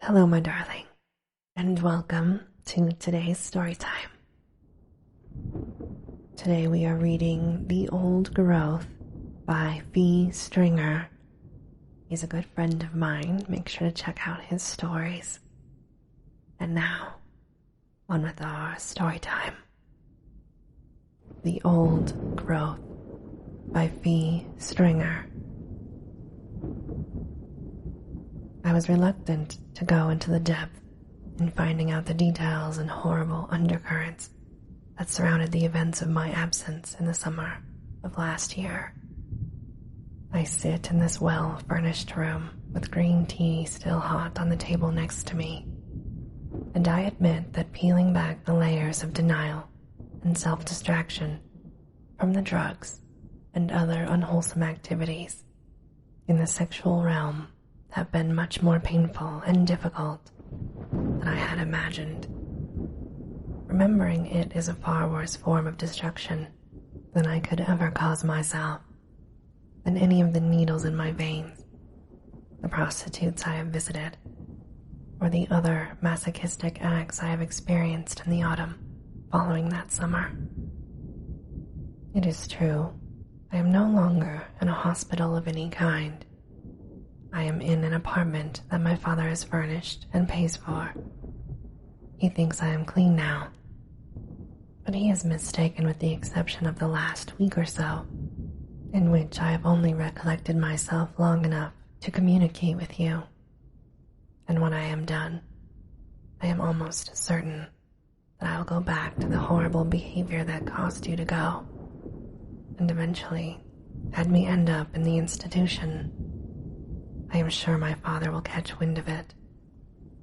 Hello, my darling, and welcome to today's story time. Today we are reading The Old Growth by Phee. He's a good friend of mine. Make sure to check out his stories. And now, on with our story time. The Old Growth by Phee. I was reluctant to go into the depth in finding out the details and horrible undercurrents that surrounded the events of my absence in the summer of last year. I sit in this well-furnished room with green tea still hot on the table next to me, and I admit that peeling back the layers of denial and self-distraction from the drugs and other unwholesome activities in the sexual realm have been much more painful and difficult than I had imagined. Remembering it is a far worse form of destruction than I could ever cause myself, than any of the needles in my veins, the prostitutes I have visited, or the other masochistic acts I have experienced in the autumn following that summer. It is true, I am no longer in a hospital of any kind. I am in an apartment that my father has furnished and pays for. He thinks I am clean now, but he is mistaken with the exception of the last week or so, in which I have only recollected myself long enough to communicate with you. And when I am done, I am almost certain that I will go back to the horrible behavior that caused you to go, and eventually had me end up in the institution. I am sure my father will catch wind of it,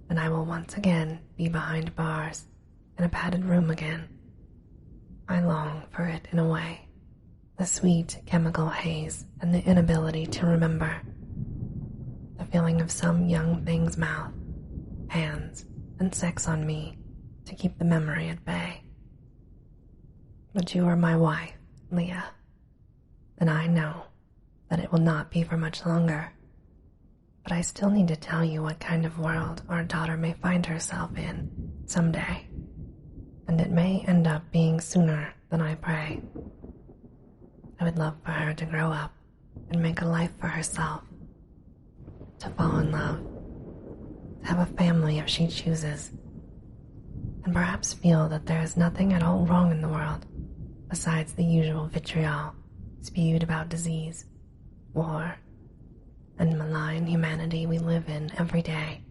and I will once again be behind bars in a padded room again. I long for it in a way, the sweet chemical haze and the inability to remember, the feeling of some young thing's mouth, hands, and sex on me to keep the memory at bay. But you are my wife, Leah, and I know that it will not be for much longer. But I still need to tell you what kind of world our daughter may find herself in someday, and it may end up being sooner than I pray. I would love for her to grow up and make a life for herself, to fall in love, to have a family if she chooses, and perhaps feel that there is nothing at all wrong in the world besides the usual vitriol spewed about disease, war, and malign humanity we live in every day.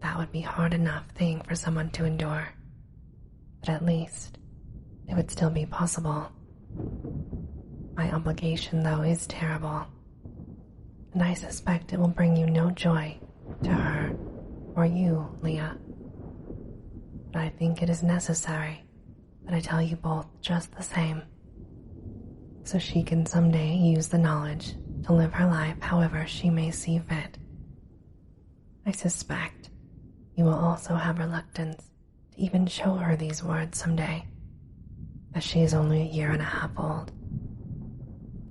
That would be hard enough thing for someone to endure, but at least it would still be possible. My obligation, though, is terrible, and I suspect it will bring you no joy to her or you, Leah. But I think it is necessary that I tell you both just the same, so she can someday use the knowledge to live her life however she may see fit. I suspect you will also have reluctance to even show her these words someday, as she is only a year and a half old,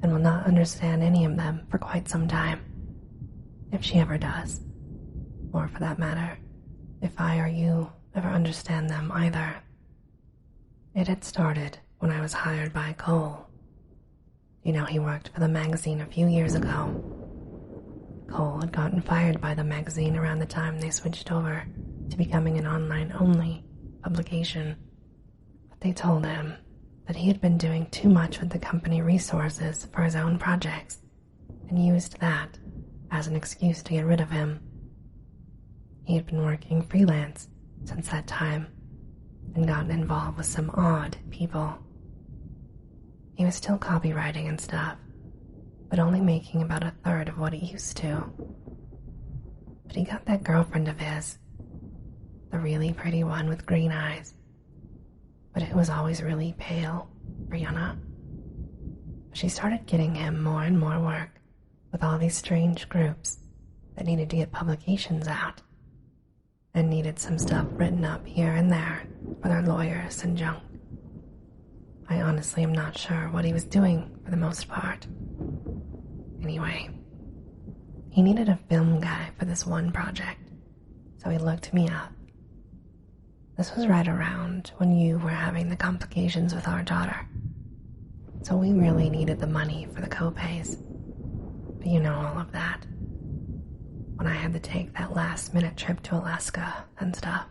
and will not understand any of them for quite some time, if she ever does, or for that matter, if I or you ever understand them either. It had started when I was hired by Cole. You know, he worked for the magazine a few years ago. Cole had gotten fired by the magazine around the time they switched over to becoming an online-only publication. But they told him that he had been doing too much with the company resources for his own projects and used that as an excuse to get rid of him. He had been working freelance since that time and gotten involved with some odd people. He was still copywriting and stuff, but only making about a third of what he used to. But he got that girlfriend of his, the really pretty one with green eyes, but it was always really pale, Brianna. She started getting him more and more work with all these strange groups that needed to get publications out and needed some stuff written up here and there for their lawyers and junk. I honestly am not sure what he was doing for the most part. Anyway, he needed a film guy for this one project, so he looked me up. This was right around when you were having the complications with our daughter, so we really needed the money for the co-pays. But you know all of that. When I had to take that last-minute trip to Alaska and stuff.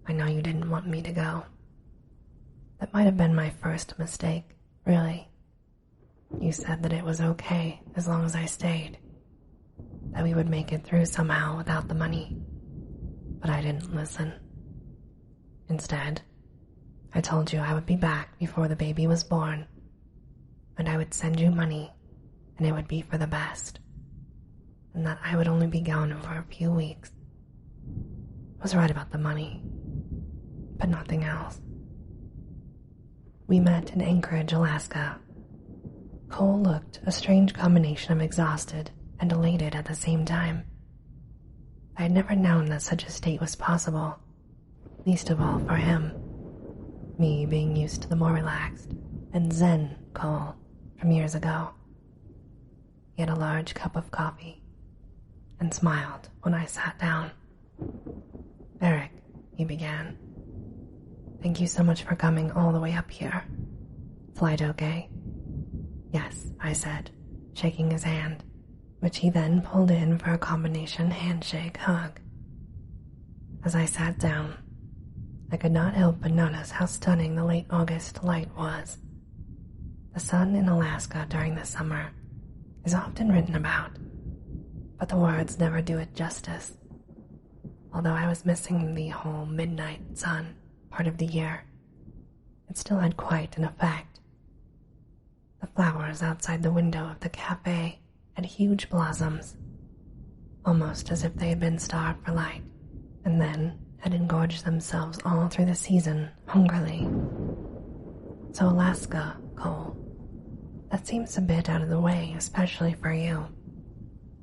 I know you didn't want me to go. That might have been my first mistake, really. You said that it was okay as long as I stayed, that we would make it through somehow without the money. But I didn't listen. Instead, I told you I would be back before the baby was born, and I would send you money, and it would be for the best, and that I would only be gone for a few weeks. I was right about the money, but nothing else. We met in Anchorage, Alaska. Cole looked a strange combination of exhausted and elated at the same time. I had never known that such a state was possible, least of all for him, me being used to the more relaxed and zen Cole from years ago. He had a large cup of coffee and smiled when I sat down. "Eric," he began, "thank you so much for coming all the way up here. Flight okay?" "Yes," I said, shaking his hand, which he then pulled in for a combination handshake hug. As I sat down, I could not help but notice how stunning the late August light was. The sun in Alaska during the summer is often written about, but the words never do it justice. Although I was missing the whole midnight sun part of the year, it still had quite an effect. The flowers outside the window of the cafe had huge blossoms, almost as if they had been starved for light, and then had engorged themselves all through the season hungrily. "So Alaska, Cole, that seems a bit out of the way, especially for you,"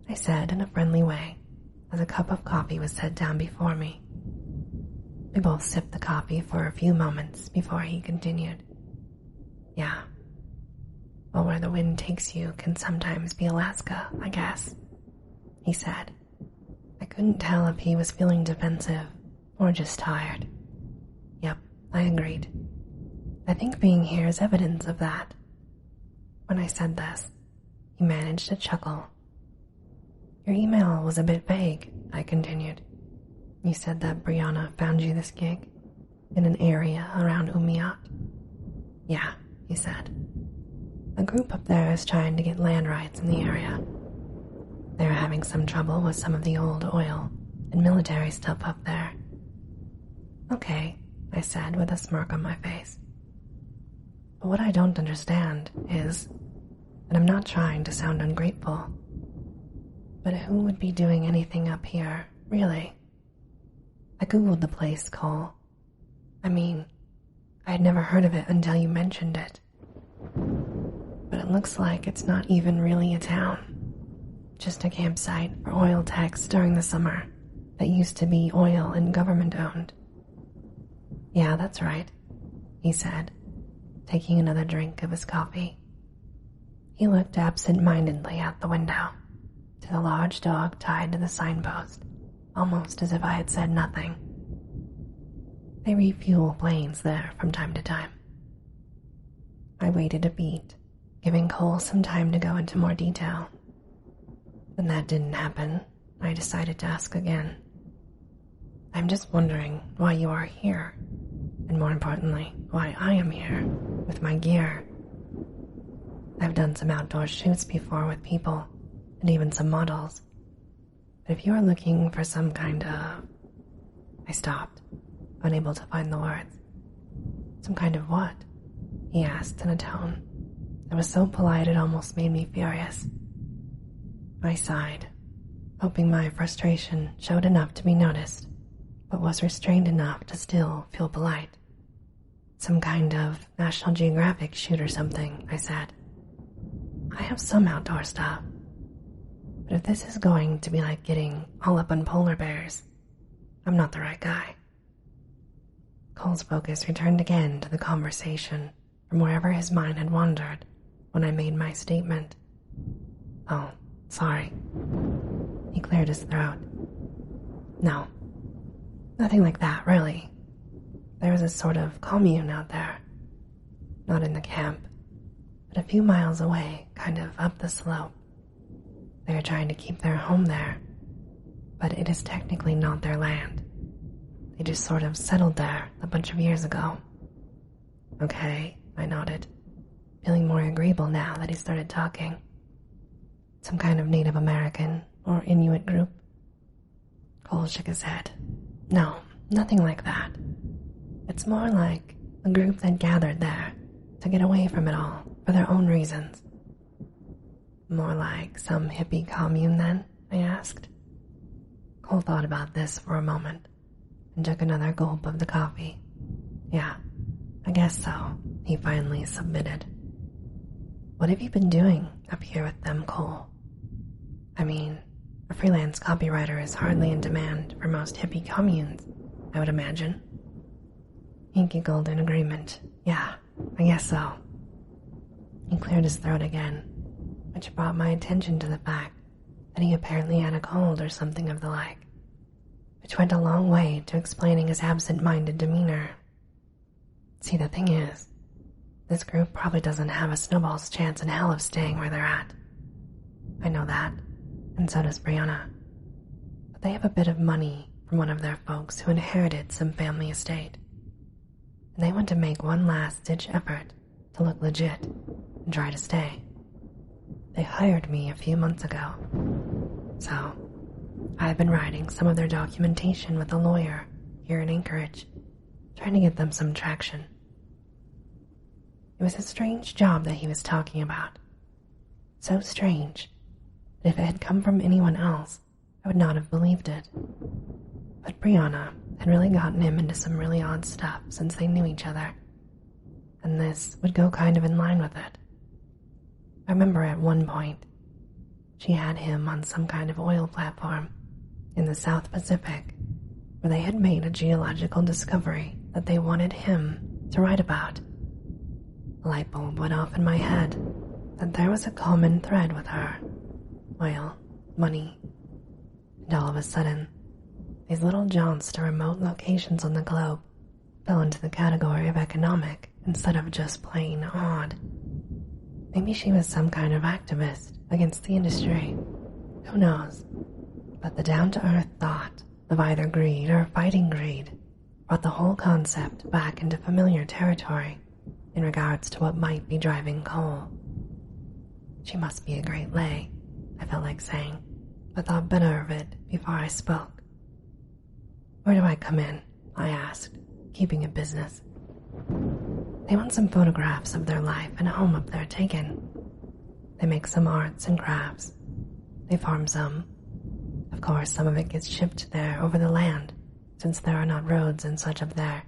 I said in a friendly way as a cup of coffee was set down before me. We both sipped the coffee for a few moments before he continued. "Yeah. Well, where the wind takes you can sometimes be Alaska, I guess," he said. I couldn't tell if he was feeling defensive or just tired. Yep, I agreed. I think being here is evidence of that. When I said this, he managed to chuckle. "Your email was a bit vague," I continued. "You said that Brianna found you this gig in an area around Umiat." "Yeah," he said. "A group up there is trying to get land rights in the area. They're having some trouble with some of the old oil and military stuff up there." "Okay," I said with a smirk on my face. "But what I don't understand is, and I'm not trying to sound ungrateful, but who would be doing anything up here, really? I googled the place, Cole. I mean, I had never heard of it until you mentioned it. But it looks like it's not even really a town, just a campsite for oil techs during the summer that used to be oil and government owned." "Yeah, that's right," he said, taking another drink of his coffee. He looked absent-mindedly out the window, to the large dog tied to the signpost, almost as if I had said nothing. They refuel planes there from time to time. I waited a beat, giving Cole some time to go into more detail. When that didn't happen, I decided to ask again. "I'm just wondering why you are here, and more importantly, why I am here with my gear. I've done some outdoor shoots before with people, and even some models. But if you are looking for some kind of..." I stopped, unable to find the words. "Some kind of what?" he asked in a tone that was so polite it almost made me furious. I sighed, hoping my frustration showed enough to be noticed, but was restrained enough to still feel polite. "Some kind of National Geographic shoot or something," I said. "I have some outdoor stuff, but if this is going to be like getting all up on polar bears, I'm not the right guy." Cole's focus returned again to the conversation from wherever his mind had wandered when I made my statement. "Oh, sorry." He cleared his throat. No, nothing like that, really. There was a sort of commune out there. Not in the camp, but a few miles away, kind of up the slope. They are trying to keep their home there, but it is technically not their land. They just sort of settled there a bunch of years ago. Okay, I nodded, feeling more agreeable now that he started talking. Some kind of Native American or Inuit group? Cole shook his head. No, nothing like that. It's more like a group that gathered there to get away from it all for their own reasons. More like some hippie commune then, I asked. Cole thought about this for a moment and took another gulp of the coffee. Yeah, I guess so, he finally submitted. What have you been doing up here with them, Cole? I mean, a freelance copywriter is hardly in demand for most hippie communes, I would imagine. He giggled in agreement. Yeah, I guess so. He cleared his throat again, which brought my attention to the fact that he apparently had a cold or something of the like, which went a long way to explaining his absent-minded demeanor. See, the thing is, this group probably doesn't have a snowball's chance in hell of staying where they're at. I know that, and so does Brianna. But they have a bit of money from one of their folks who inherited some family estate. And they want to make one last-ditch effort to look legit and try to stay. They hired me a few months ago. So, I've been writing some of their documentation with a lawyer here in Anchorage, trying to get them some traction. It was a strange job that he was talking about. So strange that if it had come from anyone else, I would not have believed it. But Brianna had really gotten him into some really odd stuff since they knew each other, and this would go kind of in line with it. I remember at one point, she had him on some kind of oil platform in the South Pacific where they had made a geological discovery that they wanted him to write about. A light bulb went off in my head that there was a common thread with her. Oil, money, and all of a sudden, these little jaunts to remote locations on the globe fell into the category of economic instead of just plain odd. Maybe she was some kind of activist against the industry. Who knows? But the down-to-earth thought of either greed or fighting greed brought the whole concept back into familiar territory in regards to what might be driving Cole. She must be a great lay, I felt like saying, but thought better of it before I spoke. Where do I come in? I asked, keeping it business. They want some photographs of their life and home up there taken. They make some arts and crafts. They farm some. Of course, some of it gets shipped there over the land, since there are not roads and such up there.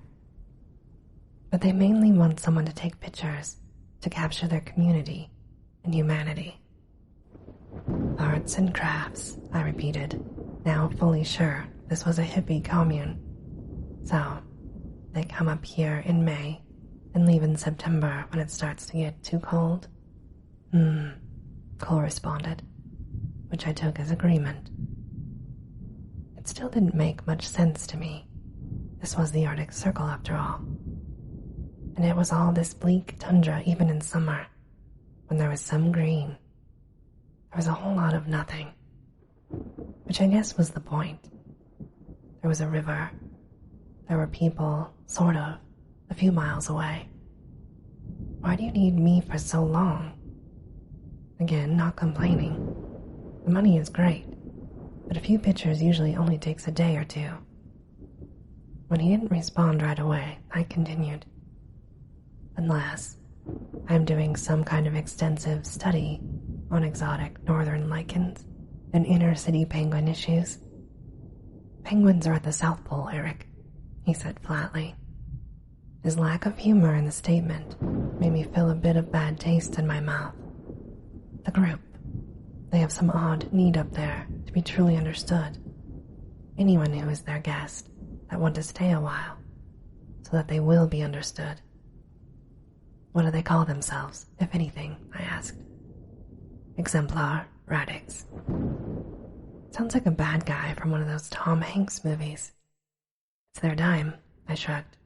But they mainly want someone to take pictures to capture their community and humanity. Arts and crafts, I repeated, now fully sure this was a hippie commune. So, they come up here in May and leave in September when it starts to get too cold? Cole responded, which I took as agreement. It still didn't make much sense to me. This was the Arctic Circle after all. And it was all this bleak tundra even in summer, when there was some green. There was a whole lot of nothing, which I guess was the point. There was a river. There were people, sort of, a few miles away. Why do you need me for so long? Again, not complaining. The money is great, but a few pictures usually only takes a day or two. When he didn't respond right away, I continued. Unless I'm doing some kind of extensive study on exotic northern lichens and inner-city penguin issues. Penguins are at the South Pole, Eric, he said flatly. His lack of humor in the statement made me feel a bit of bad taste in my mouth. The group, they have some odd need up there to be truly understood. Anyone who is their guest that want to stay a while, so that they will be understood. What do they call themselves, if anything? I asked. Exemplar radix. Sounds like a bad guy from one of those Tom Hanks movies. It's their dime, I shrugged.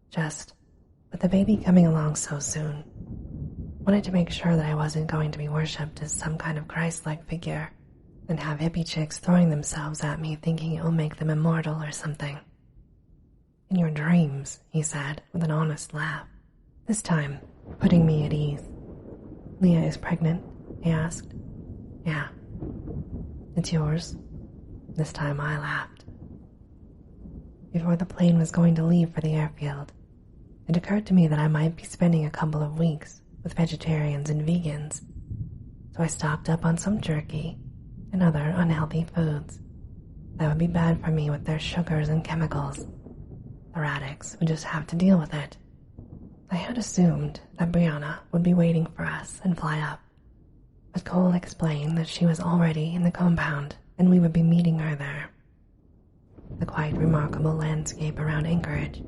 Just, with the baby coming along so soon, wanted to make sure that I wasn't going to be worshipped as some kind of Christ-like figure and have hippie chicks throwing themselves at me thinking it will make them immortal or something. In your dreams, he said with an honest laugh, this time putting me at ease. Leah is pregnant, he asked. Yeah. It's yours. This time I laughed. Before the plane was going to leave for the airfield, it occurred to me that I might be spending a couple of weeks with vegetarians and vegans, so I stocked up on some jerky and other unhealthy foods that would be bad for me with their sugars and chemicals. The radix would just have to deal with it. I had assumed that Brianna would be waiting for us and fly up, but Cole explained that she was already in the compound and we would be meeting her there. The quite remarkable landscape around Anchorage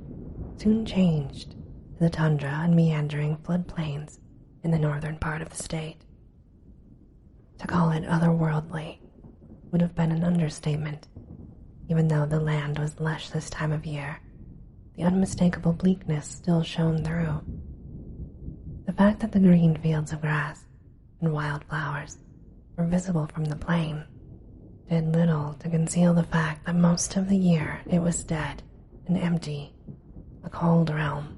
soon changed to the tundra and meandering floodplains in the northern part of the state. To call it otherworldly would have been an understatement, even though the land was lush this time of year. The unmistakable bleakness still shone through. The fact that the green fields of grass and wildflowers were visible from the plain did little to conceal the fact that most of the year it was dead and empty, a cold realm.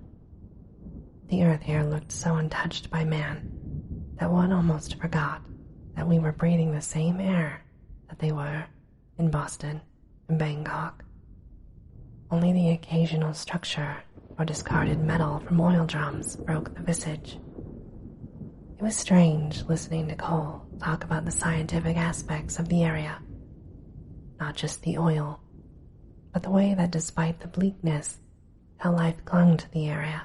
The earth here looked so untouched by man that one almost forgot that we were breathing the same air that they were in Boston and Bangkok. Only the occasional structure or discarded metal from oil drums broke the visage. It was strange listening to Cole talk about the scientific aspects of the area. Not just the oil, but the way that despite the bleakness, how life clung to the area,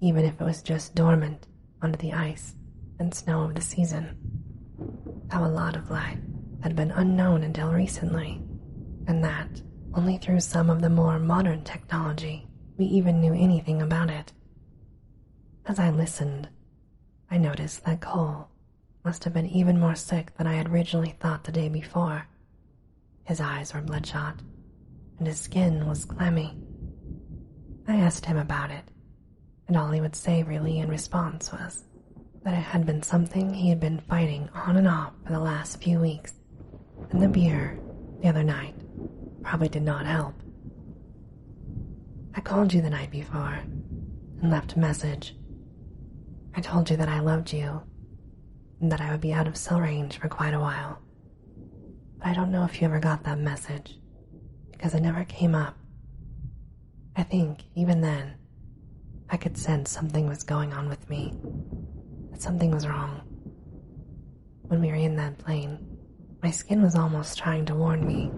even if it was just dormant under the ice and snow of the season. How a lot of life had been unknown until recently, and that only through some of the more modern technology we even knew anything about it. As I listened, I noticed that Cole must have been even more sick than I had originally thought the day before. His eyes were bloodshot, and his skin was clammy. I asked him about it, and all he would say really in response was that it had been something he had been fighting on and off for the last few weeks, and the beer the other night probably did not help. I called you the night before and left a message. I told you that I loved you and that I would be out of cell range for quite a while. But I don't know if you ever got that message because it never came up. I think even then I could sense something was going on with me, that something was wrong. When we were in that plane, my skin was almost trying to warn me.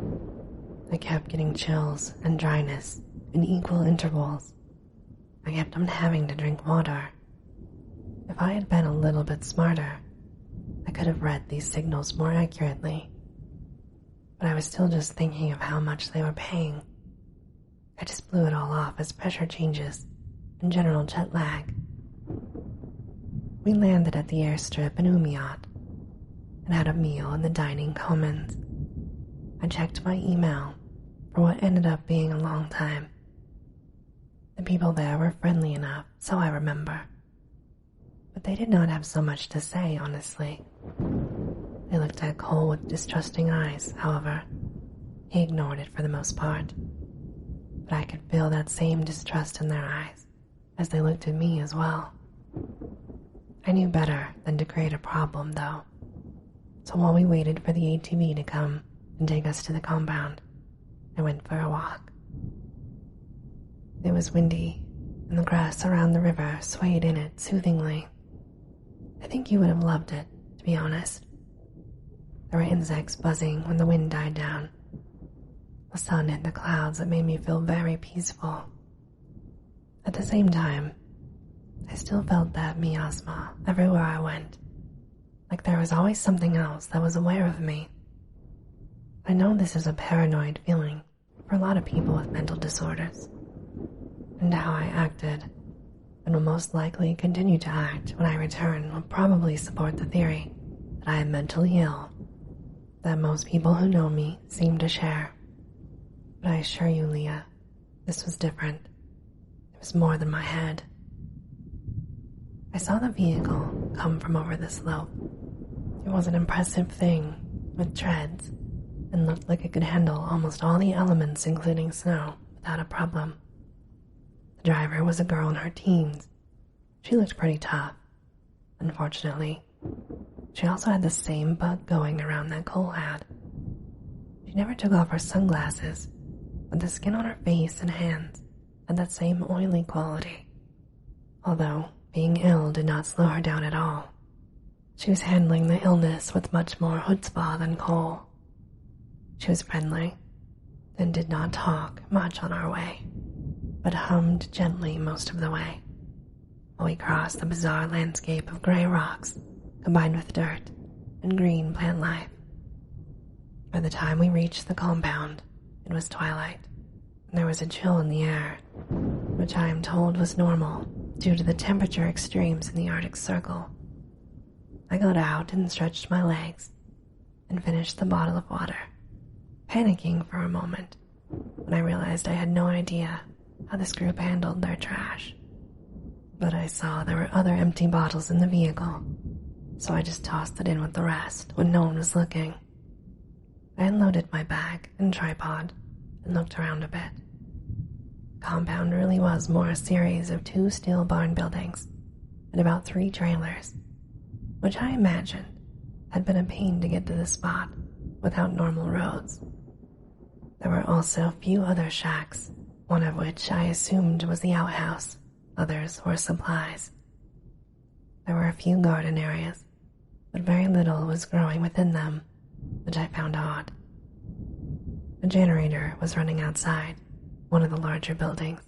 I kept getting chills and dryness in equal intervals. I kept on having to drink water. If I had been a little bit smarter, I could have read these signals more accurately. But I was still just thinking of how much they were paying. I just blew it all off as pressure changes and general jet lag. We landed at the airstrip in Umiat and had a meal in the dining commons. I checked my email for what ended up being a long time. The people there were friendly enough, so I remember. But they did not have so much to say, honestly. They looked at Cole with distrusting eyes, however. He ignored it for the most part. But I could feel that same distrust in their eyes as they looked at me as well. I knew better than to create a problem, though. So while we waited for the ATV to come and take us to the compound, I went for a walk. It was windy, and the grass around the river swayed in it soothingly. I think you would have loved it, to be honest. There were insects buzzing when the wind died down. The sun hit the clouds that made me feel very peaceful. At the same time, I still felt that miasma everywhere I went, like there was always something else that was aware of me. I know this is a paranoid feeling for a lot of people with mental disorders, and how I acted and will most likely continue to act when I return will probably support the theory that I am mentally ill that most people who know me seem to share. But I assure you, Leah, this was different. It was more than my head. I saw the vehicle come from over the slope. It was an impressive thing with treads and looked like it could handle almost all the elements, including snow, without a problem. The driver was a girl in her teens. She looked pretty tough. Unfortunately, she also had the same bug going around that Cole had. She never took off her sunglasses, but the skin on her face and hands had that same oily quality. Although being ill did not slow her down at all, she was handling the illness with much more chutzpah than Cole. She was friendly and did not talk much on our way, but hummed gently most of the way, while we crossed the bizarre landscape of gray rocks combined with dirt and green plant life. By the time we reached the compound, it was twilight, and there was a chill in the air, which I am told was normal due to the temperature extremes in the Arctic Circle. I got out and stretched my legs and finished the bottle of water, panicking for a moment when I realized I had no idea how this group handled their trash. But I saw there were other empty bottles in the vehicle, so I just tossed it in with the rest when no one was looking. I unloaded my bag and tripod and looked around a bit. The compound really was more a series of 2 steel barn buildings and about 3 trailers, which I imagined had been a pain to get to the spot without normal roads. There were also a few other shacks, one of which I assumed was the outhouse, others were supplies. There were a few garden areas, but very little was growing within them, which I found odd. A generator was running outside one of the larger buildings,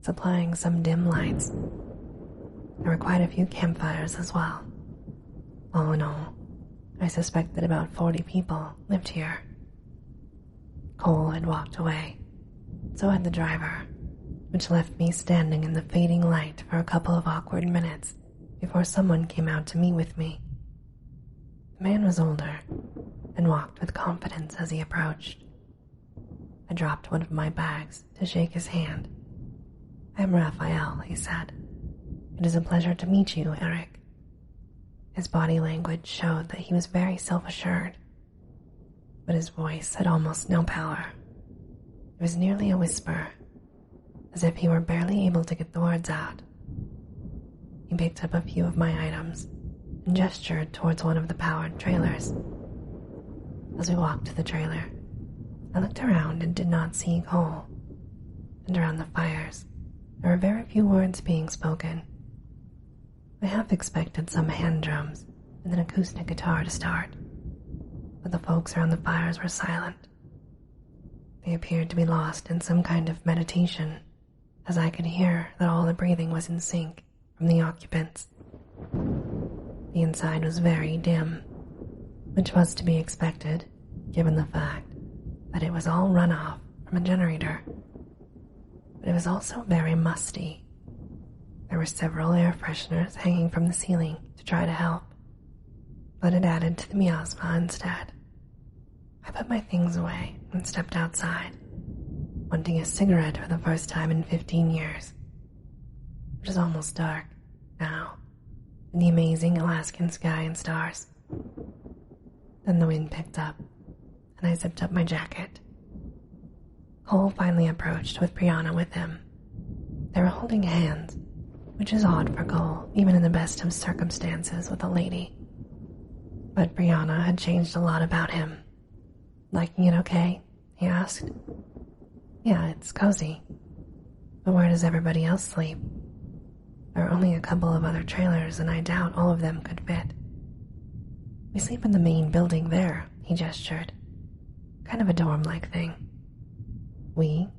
supplying some dim lights. There were quite a few campfires as well. All in all, I suspect that about 40 people lived here. Cole had walked away, so had the driver, which left me standing in the fading light for a couple of awkward minutes before someone came out to meet with me. The man was older and walked with confidence as he approached. I dropped one of my bags to shake his hand. "I am Raphael," he said. "It is a pleasure to meet you, Eric." His body language showed that he was very self-assured, but his voice had almost no power. It was nearly a whisper, as if he were barely able to get the words out. He picked up a few of my items and gestured towards one of the powered trailers. As we walked to the trailer, I looked around and did not see Cole, and around the fires, there were very few words being spoken. I half expected some hand drums and an acoustic guitar to start, but the folks around the fires were silent. They appeared to be lost in some kind of meditation, as I could hear that all the breathing was in sync from the occupants. The inside was very dim, which was to be expected given the fact that it was all runoff from a generator. But it was also very musty. There were several air fresheners hanging from the ceiling to try to help, but it added to the miasma instead. I put my things away and stepped outside, wanting a cigarette for the first time in 15 years. It was almost dark now, in the amazing Alaskan sky and stars. Then the wind picked up, and I zipped up my jacket. Cole finally approached with Brianna with him. They were holding hands, which is odd for Cole, even in the best of circumstances with a lady. But Brianna had changed a lot about him. "Liking it okay?" he asked. "Yeah, it's cozy. But where does everybody else sleep? There are only a couple of other trailers, and I doubt all of them could fit." "We sleep in the main building there," he gestured. "Kind of a dorm-like thing." "We?"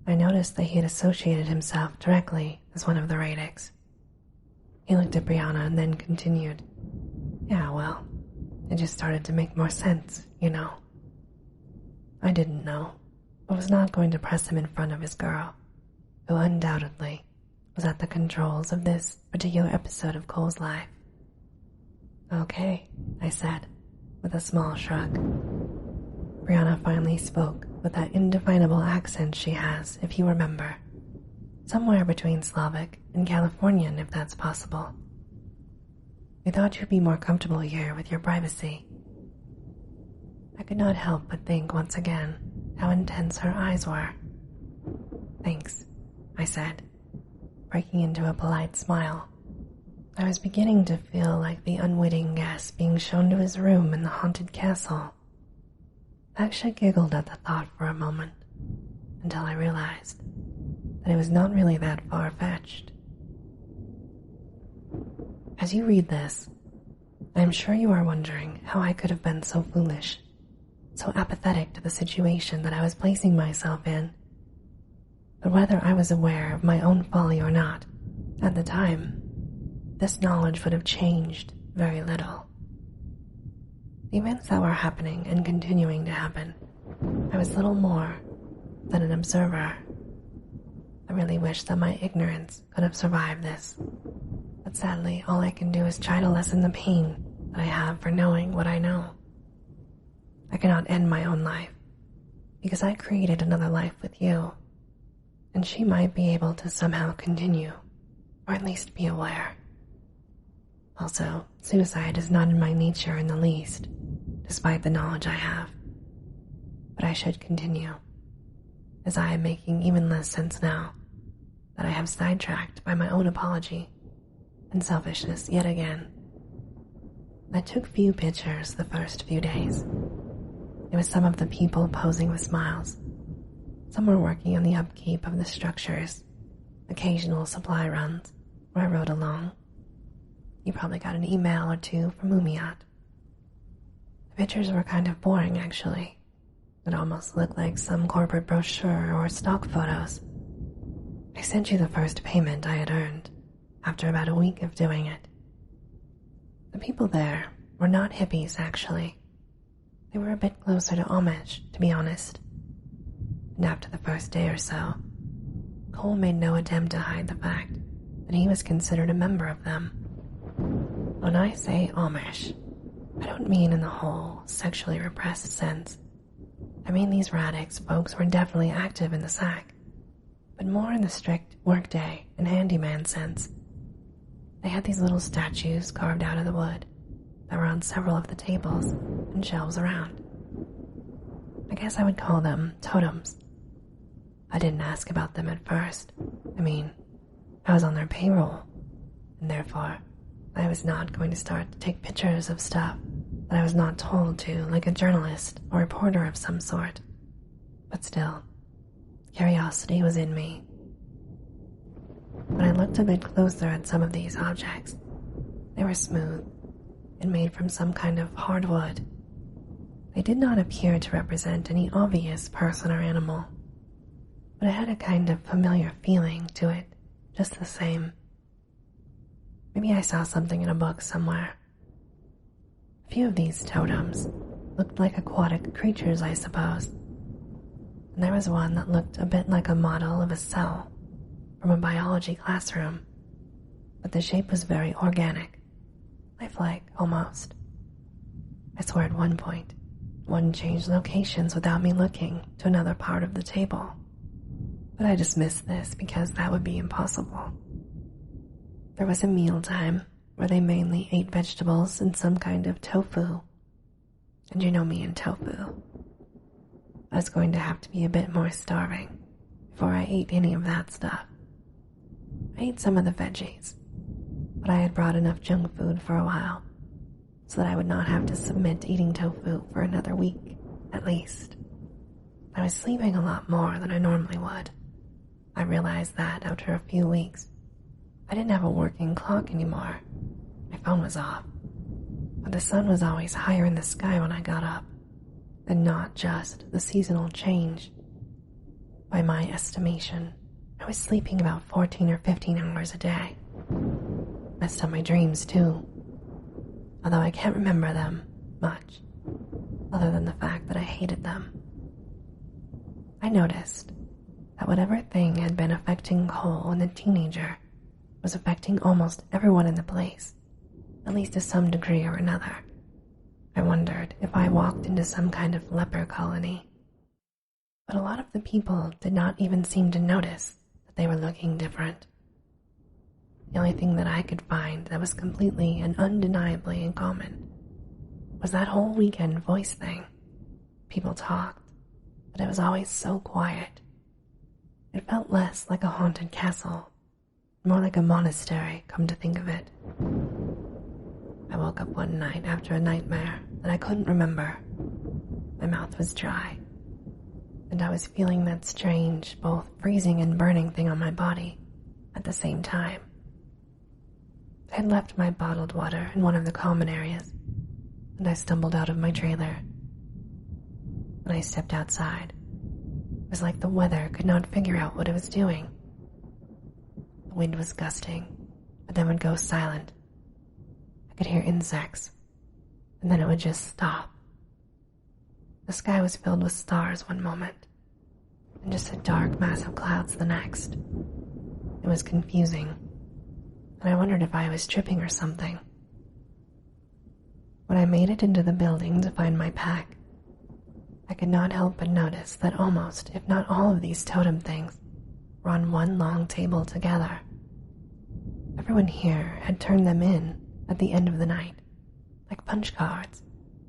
I noticed that he had associated himself directly as one of the Radics. He looked at Brianna and then continued. "Yeah, well, it just started to make more sense, you know." I didn't know, but was not going to press him in front of his girl, who undoubtedly was at the controls of this particular episode of Cole's life. "Okay," I said, with a small shrug. Brianna finally spoke with that indefinable accent she has, if you remember. Somewhere between Slavic and Californian, if that's possible. We thought you'd be more comfortable here with your privacy. I could not help but think once again how intense her eyes were. Thanks, I said, breaking into a polite smile. I was beginning to feel like the unwitting guest being shown to his room in the haunted castle. I actually giggled at the thought for a moment, until I realized that it was not really that far-fetched. As you read this, I am sure you are wondering how I could have been so foolish, so apathetic to the situation that I was placing myself in. But whether I was aware of my own folly or not, at the time, this knowledge would have changed very little. The events that were happening and continuing to happen, I was little more than an observer. I really wish that my ignorance could have survived this, but sadly all I can do is try to lessen the pain that I have for knowing what I know. I cannot end my own life, because I created another life with you, and she might be able to somehow continue, or at least be aware. Also, suicide is not in my nature in the least, despite the knowledge I have. But I should continue, as I am making even less sense now that I have sidetracked by my own apology and selfishness yet again. I took few pictures the first few days. It was some of the people posing with smiles. Some were working on the upkeep of the structures, occasional supply runs where I rode along. You probably got an email or two from Umiat. The pictures were kind of boring, actually. It almost looked like some corporate brochure or stock photos. I sent you the first payment I had earned after about a week of doing it. The people there were not hippies, actually. They were a bit closer to Amish, to be honest. And after the first day or so, Cole made no attempt to hide the fact that he was considered a member of them. When I say Amish, I don't mean in the whole sexually repressed sense. I mean these Radix folks were definitely active in the sack, but more in the strict workday and handyman sense. They had these little statues carved out of the wood that were on several of the tables and shelves around. I guess I would call them totems. I didn't ask about them at first. I was on their payroll, and therefore I was not going to start to take pictures of stuff that I was not told to, like a journalist or reporter of some sort. But still, curiosity was in me. When I looked a bit closer at some of these objects, they were smooth and made from some kind of hardwood. They did not appear to represent any obvious person or animal, but it had a kind of familiar feeling to it, just the same. Maybe I saw something in a book somewhere. A few of these totems looked like aquatic creatures, I suppose, and there was one that looked a bit like a model of a cell from a biology classroom, but the shape was very organic, lifelike almost. I swear at one point, one changed locations without me looking to another part of the table, but I dismissed this because that would be impossible. There was a mealtime where they mainly ate vegetables and some kind of tofu, and you know me and tofu. I was going to have to be a bit more starving before I ate any of that stuff. I ate some of the veggies, but I had brought enough junk food for a while so that I would not have to submit to eating tofu for another week, at least. I was sleeping a lot more than I normally would. I realized that after a few weeks. I didn't have a working clock anymore. My phone was off, but the sun was always higher in the sky when I got up, and not just the seasonal change. By my estimation, I was sleeping about 14 or 15 hours a day. Messed up my dreams too, although I can't remember them much, other than the fact that I hated them. I noticed that whatever thing had been affecting Cole when a teenager was affecting almost everyone in the place, at least to some degree or another. I wondered if I walked into some kind of leper colony. But a lot of the people did not even seem to notice that they were looking different. The only thing that I could find that was completely and undeniably in common was that whole weekend voice thing. People talked, but it was always so quiet. It felt less like a haunted castle, more like a monastery, come to think of it. I woke up one night after a nightmare that I couldn't remember. My mouth was dry, and I was feeling that strange, both freezing and burning thing on my body at the same time. I had left my bottled water in one of the common areas, and I stumbled out of my trailer. When I stepped outside, it was like the weather could not figure out what it was doing. The wind was gusting, but then would go silent. I could hear insects, and then it would just stop. The sky was filled with stars one moment, and just a dark mass of clouds the next. It was confusing, and I wondered if I was tripping or something. When I made it into the building to find my pack, I could not help but notice that almost, if not all of these totem things were on one long table together. Everyone here had turned them in at the end of the night, like punch cards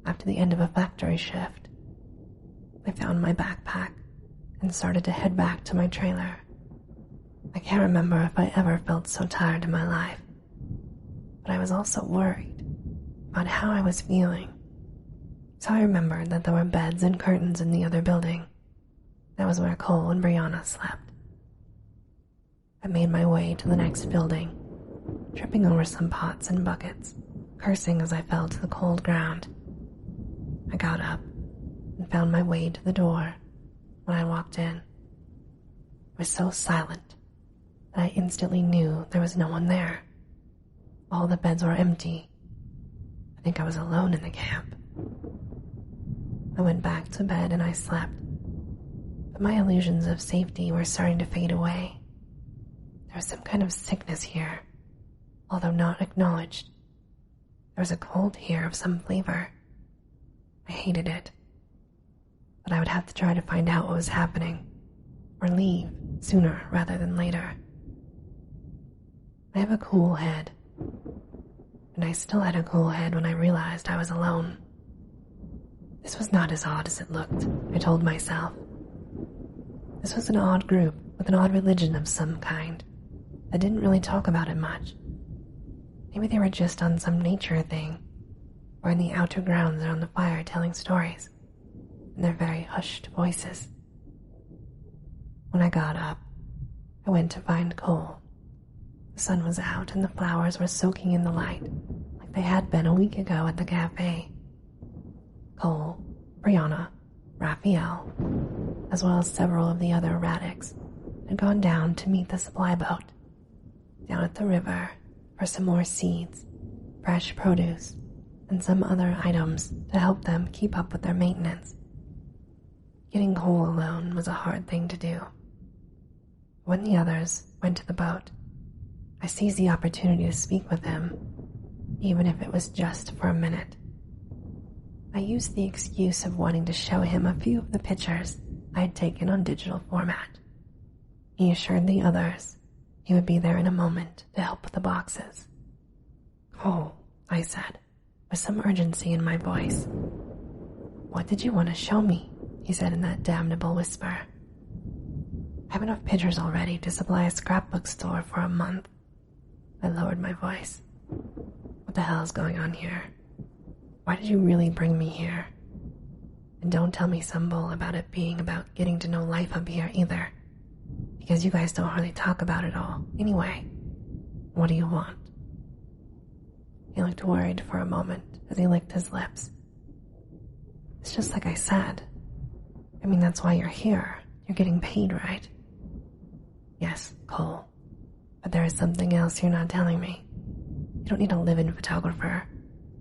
after the end of a factory shift. I found my backpack and started to head back to my trailer. I can't remember if I ever felt so tired in my life, but I was also worried about how I was feeling. So I remembered that there were beds and curtains in the other building. That was where Cole and Brianna slept. I made my way to the next building, tripping over some pots and buckets, cursing as I fell to the cold ground. I got up and found my way to the door. When I walked in, it was so silent that I instantly knew there was no one there. All the beds were empty. I think I was alone in the camp. I went back to bed and I slept, but my illusions of safety were starting to fade away. There was some kind of sickness here, although not acknowledged. There was a cold here of some flavor. I hated it, but I would have to try to find out what was happening, or leave sooner rather than later. I have a cool head, and I still had a cool head when I realized I was alone. This was not as odd as it looked, I told myself. This was an odd group with an odd religion of some kind. I didn't really talk about it much. Maybe they were just on some nature thing, or in the outer grounds around the fire telling stories, in their very hushed voices. When I got up, I went to find Cole. The sun was out and the flowers were soaking in the light, like they had been a week ago at the cafe. Cole, Brianna, Raphael, as well as several of the other Radix, had gone down to meet the supply boat, down at the river for some more seeds, fresh produce, and some other items to help them keep up with their maintenance. Getting Cole alone was a hard thing to do. When the others went to the boat, I seized the opportunity to speak with him, even if it was just for a minute. I used the excuse of wanting to show him a few of the pictures I had taken on digital format. He assured the others he would be there in a moment to help with the boxes. "Cole," I said, with some urgency in my voice. "What did you want to show me?" he said in that damnable whisper. "I have enough pictures already to supply a scrapbook store for a month." I lowered my voice. "What the hell is going on here? Why did you really bring me here? And don't tell me some bull about it being about getting to know life up here either, because you guys don't hardly talk about it all. Anyway, what do you want?" He looked worried for a moment as he licked his lips. "It's just like I said. I mean, that's why you're here. You're getting paid, right?" "Yes, Cole. But there is something else you're not telling me. You don't need a live-in photographer,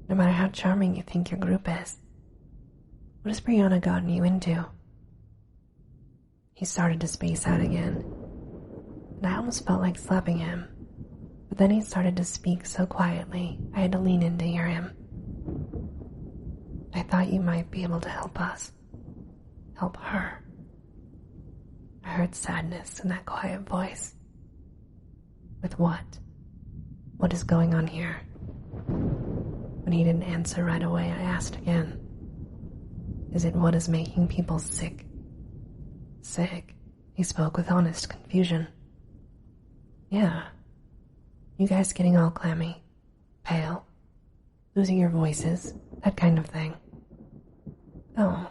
no matter how charming you think your group is. What has Brianna gotten you into?" He started to space out again, and I almost felt like slapping him, but then he started to speak so quietly I had to lean in to hear him. I thought you might be able to help us. Help her. I heard sadness in that quiet voice. With what? What is going on here? When he didn't answer right away, I asked again. Is it what is making people sick? Sick? He spoke with honest confusion. Yeah. You guys getting all clammy, pale, losing your voices, that kind of thing. Oh,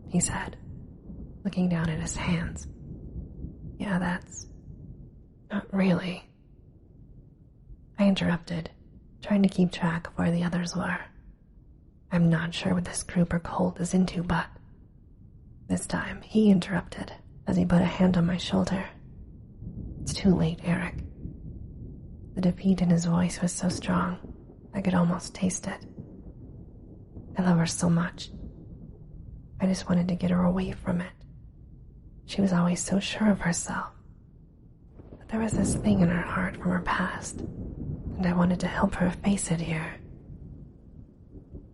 he said, looking down at his hands. Yeah, that's... not really. I interrupted, trying to keep track of where the others were. I'm not sure what this group or cult is into, but... This time, he interrupted as he put a hand on my shoulder. It's too late, Eric. The defeat in his voice was so strong, I could almost taste it. I love her so much. I just wanted to get her away from it. She was always so sure of herself. But there was this thing in her heart from her past, and I wanted to help her face it here.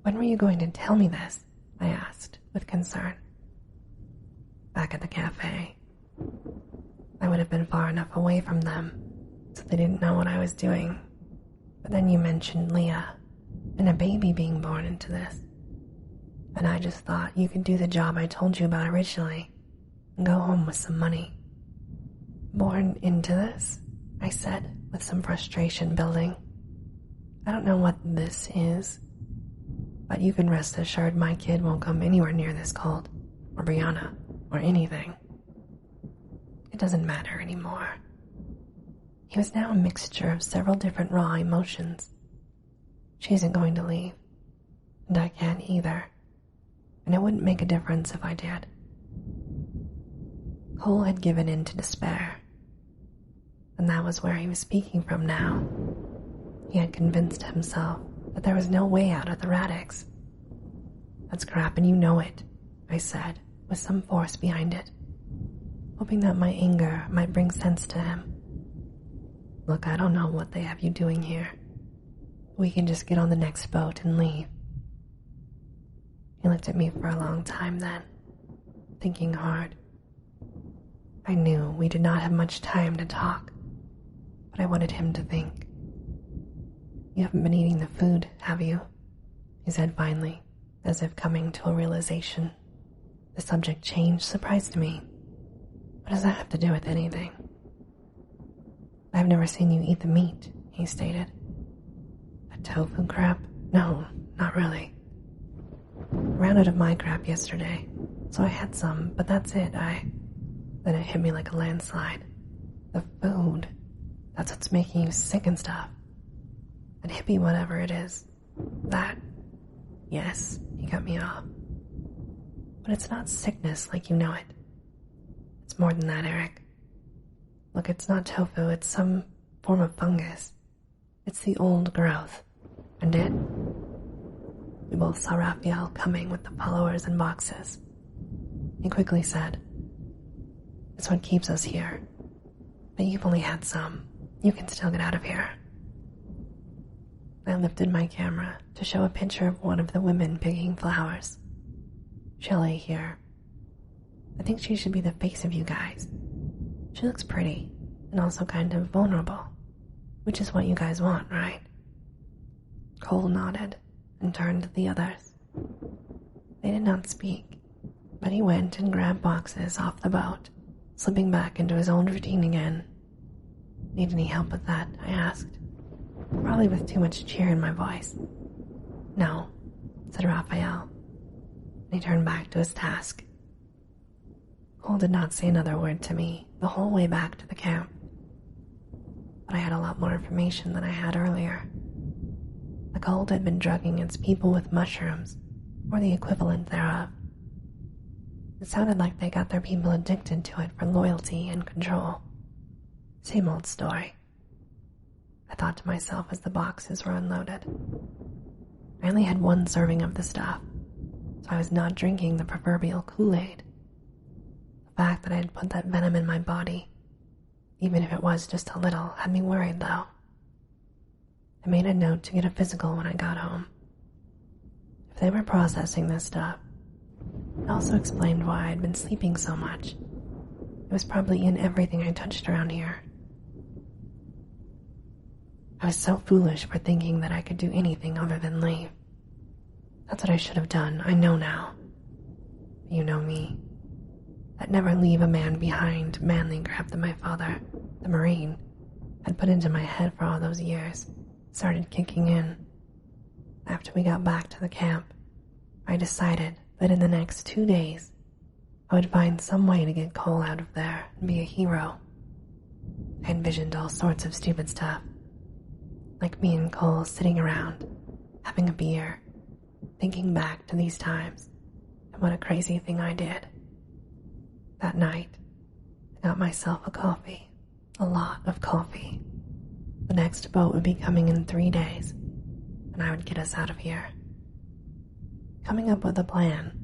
When were you going to tell me this? I asked, with concern. Back at the cafe. I would have been far enough away from them so they didn't know what I was doing. But then you mentioned Leah and a baby being born into this. And I just thought you could do the job I told you about originally and go home with some money. Born into this? I said, with some frustration building. I don't know what this is, but you can rest assured my kid won't come anywhere near this cult, or Brianna, or anything. It doesn't matter anymore. He was now a mixture of several different raw emotions. She isn't going to leave, and I can't either, and it wouldn't make a difference if I did. Cole had given in to despair, and that was where he was speaking from now. He had convinced himself that there was no way out of the Radix. That's crap and you know it, I said, with some force behind it, hoping that my anger might bring sense to him. Look, I don't know what they have you doing here. We can just get on the next boat and leave. He looked at me for a long time then, thinking hard. I knew we did not have much time to talk, but I wanted him to think. You haven't been eating the food, have you? He said finally, as if coming to a realization. The subject change surprised me. What does that have to do with anything? I've never seen you eat the meat, he stated. That tofu crap? No, not really. I ran out of my crap yesterday, so I had some, but that's it. Then it hit me like a landslide. The food. That's what's making you sick and stuff. And hippie whatever it is. That. Yes, he cut me off. But it's not sickness like you know it. It's more than that, Eric. Look, it's not tofu, it's some form of fungus. It's the old growth. And it? We both saw Raphael coming with the followers and boxes. He quickly said, It's what keeps us here. But you've only had some. You can still get out of here. I lifted my camera to show a picture of one of the women picking flowers. Shelley here. I think she should be the face of you guys. She looks pretty and also kind of vulnerable, which is what you guys want, right? Cole nodded and turned to the others. They did not speak, but he went and grabbed boxes off the boat, slipping back into his own routine again. Need any help with that? I asked, probably with too much cheer in my voice. No, said Raphael. He turned back to his task. Cole did not say another word to me the whole way back to the camp. But I had a lot more information than I had earlier. The cult had been drugging its people with mushrooms, or the equivalent thereof. It sounded like they got their people addicted to it for loyalty and control. Same old story. I thought to myself as the boxes were unloaded. I only had one serving of the stuff, so I was not drinking the proverbial Kool-Aid. The fact that I had put that venom in my body, even if it was just a little, had me worried though. I made a note to get a physical when I got home. If they were processing this stuff, it also explained why I'd been sleeping so much. It was probably in everything I touched around here. I was so foolish for thinking that I could do anything other than leave. That's what I should have done, I know now. But you know me. That never leave a man behind manly crap that my father, the Marine, had put into my head for all those years started kicking in. After we got back to the camp, I decided that in the next 2 days, I would find some way to get Cole out of there and be a hero. I envisioned all sorts of stupid stuff, like me and Cole sitting around, having a beer, thinking back to these times and what a crazy thing I did. That night, I got myself a coffee, a lot of coffee. The next boat would be coming in 3 days, and I would get us out of here. Coming up with a plan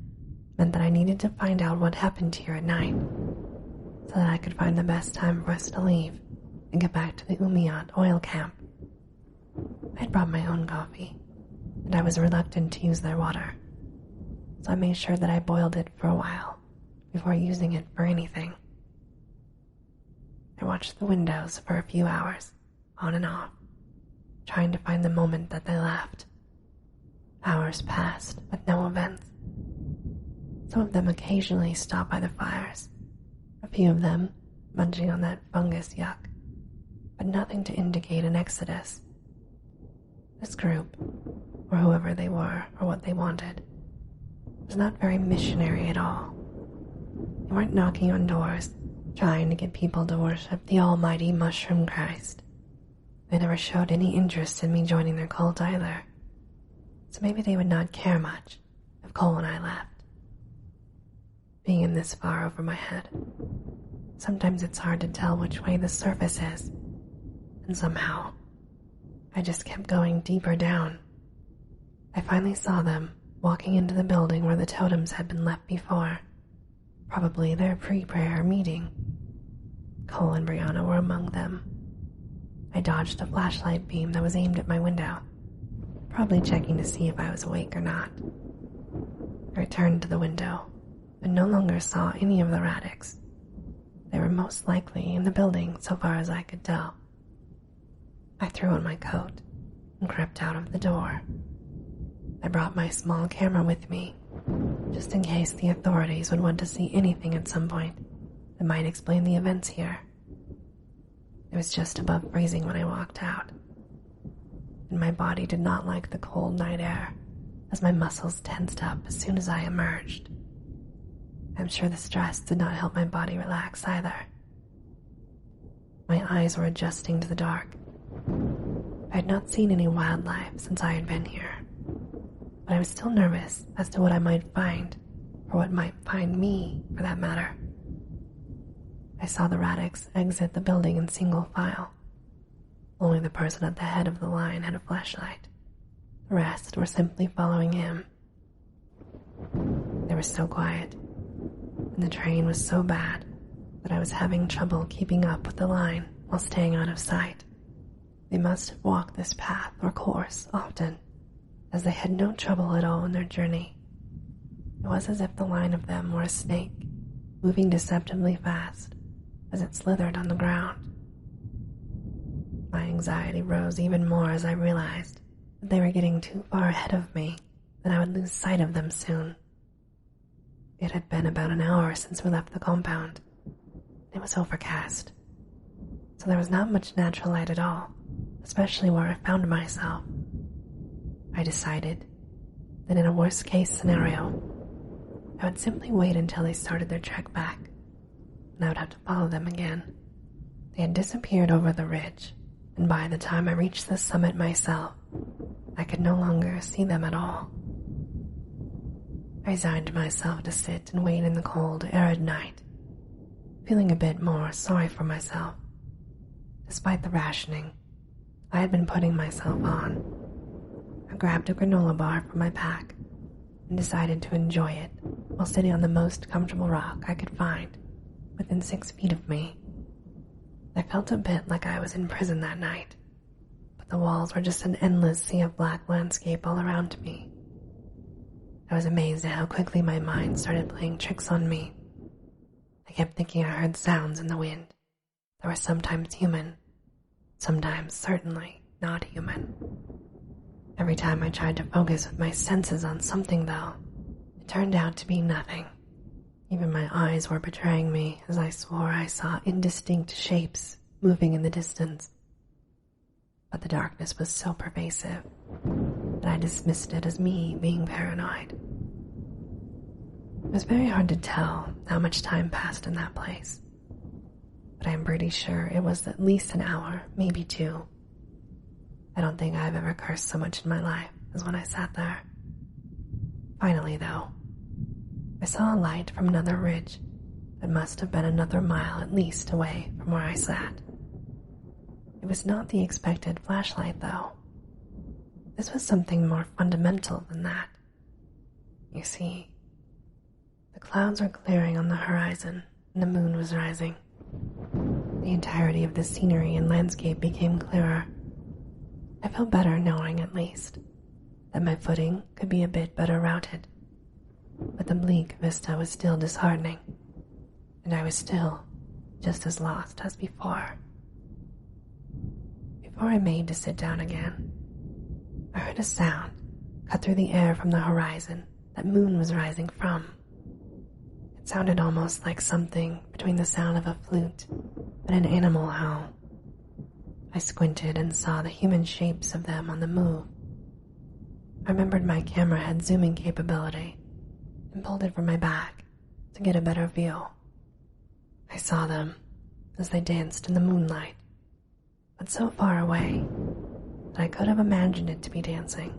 meant that I needed to find out what happened here at night, so that I could find the best time for us to leave and get back to the Umiat oil camp. I had brought my own coffee, and I was reluctant to use their water, so I made sure that I boiled it for a while before using it for anything. I watched the windows for a few hours, on and off, trying to find the moment that they left. Hours passed with no events. Some of them occasionally stopped by the fires, a few of them munching on that fungus yuck, but nothing to indicate an exodus. This group, or whoever they were or what they wanted, was not very missionary at all. They weren't knocking on doors, trying to get people to worship the almighty Mushroom Christ. They never showed any interest in me joining their cult either, so maybe they would not care much if Cole and I left. Being in this far over my head, sometimes it's hard to tell which way the surface is, and somehow, I just kept going deeper down. I finally saw them walking into the building where the totems had been left before, probably their pre-prayer meeting. Cole and Brianna were among them. I dodged a flashlight beam that was aimed at my window, probably checking to see if I was awake or not. I returned to the window, but no longer saw any of the Radix. They were most likely in the building so far as I could tell. I threw on my coat and crept out of the door. I brought my small camera with me, just in case the authorities would want to see anything at some point that might explain the events here. It was just above freezing when I walked out, and my body did not like the cold night air as my muscles tensed up as soon as I emerged. I'm sure the stress did not help my body relax either. My eyes were adjusting to the dark. I had not seen any wildlife since I had been here, but I was still nervous as to what I might find, or what might find me, for that matter. I saw the Radix exit the building in single file. Only the person at the head of the line had a flashlight. The rest were simply following him. They were so quiet, and the train was so bad that I was having trouble keeping up with the line while staying out of sight. They must have walked this path or course often, as they had no trouble at all in their journey. It was as if the line of them were a snake, moving deceptively fast as it slithered on the ground. My anxiety rose even more as I realized that they were getting too far ahead of me, that I would lose sight of them soon. It had been about an hour since we left the compound. It was overcast, so there was not much natural light at all, especially where I found myself. I decided that in a worst-case scenario, I would simply wait until they started their trek back, and I would have to follow them again. They had disappeared over the ridge, and by the time I reached the summit myself, I could no longer see them at all. I resigned myself to sit and wait in the cold, arid night, feeling a bit more sorry for myself. Despite the rationing I had been putting myself on, I grabbed a granola bar from my pack and decided to enjoy it while sitting on the most comfortable rock I could find within 6 feet of me. I felt a bit like I was in prison that night, but the walls were just an endless sea of black landscape all around me. I was amazed at how quickly my mind started playing tricks on me. I kept thinking I heard sounds in the wind that were sometimes human, sometimes certainly not human. Every time I tried to focus with my senses on something, though, it turned out to be nothing. Even my eyes were betraying me as I swore I saw indistinct shapes moving in the distance. But the darkness was so pervasive that I dismissed it as me being paranoid. It was very hard to tell how much time passed in that place, but I am pretty sure it was at least an hour, maybe 2. I don't think I've ever cursed so much in my life as when I sat there. Finally, though, I saw a light from another ridge that must have been another mile at least away from where I sat. It was not the expected flashlight, though. This was something more fundamental than that. You see, the clouds were clearing on the horizon and the moon was rising. The entirety of the scenery and landscape became clearer. I felt better knowing, at least, that my footing could be a bit better routed. But the bleak vista was still disheartening, and I was still just as lost as before. Before I made to sit down again, I heard a sound cut through the air from the horizon that moon was rising from. It sounded almost like something between the sound of a flute and an animal howl. I squinted and saw the human shapes of them on the move. I remembered my camera had zooming capability and pulled it from my back to get a better view. I saw them as they danced in the moonlight, but so far away that I could have imagined it to be dancing.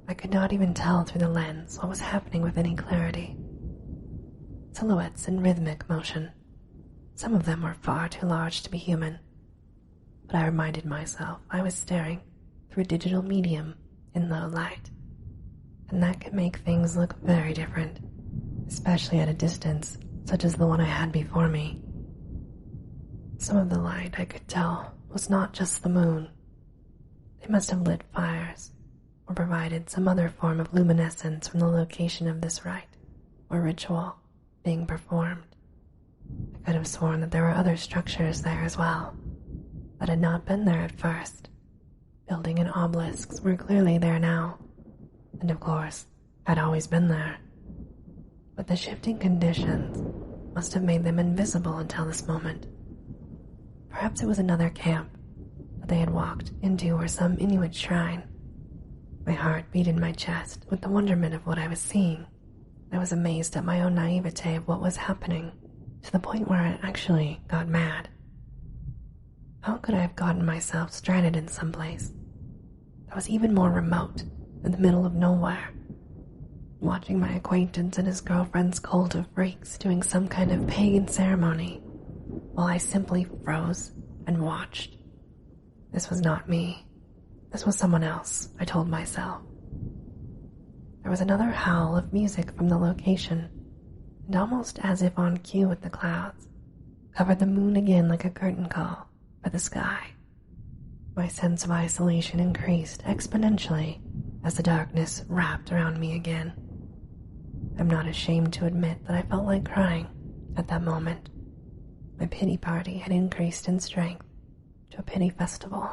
I could not even tell through the lens what was happening with any clarity. Silhouettes in rhythmic motion. Some of them were far too large to be human, but I reminded myself I was staring through a digital medium in low light, and that could make things look very different, especially at a distance such as the one I had before me. Some of the light, I could tell, was not just the moon. They must have lit fires or provided some other form of luminescence from the location of this rite or ritual being performed. I could have sworn that there were other structures there as well that had not been there at first. Building and obelisks were clearly there now, and of course had always been there. But the shifting conditions must have made them invisible until this moment. Perhaps it was another camp that they had walked into or some Inuit shrine. My heart beat in my chest with the wonderment of what I was seeing. I was amazed at my own naivete of what was happening, to the point where I actually got mad. How could I have gotten myself stranded in some place that was even more remote in the middle of nowhere, watching my acquaintance and his girlfriend's cult of freaks doing some kind of pagan ceremony, while I simply froze and watched? This was not me. This was someone else, I told myself. There was another howl of music from the location, and almost as if on cue with the clouds, covered the moon again like a curtain call for the sky. My sense of isolation increased exponentially as the darkness wrapped around me again. I'm not ashamed to admit that I felt like crying at that moment. My pity party had increased in strength to a pity festival.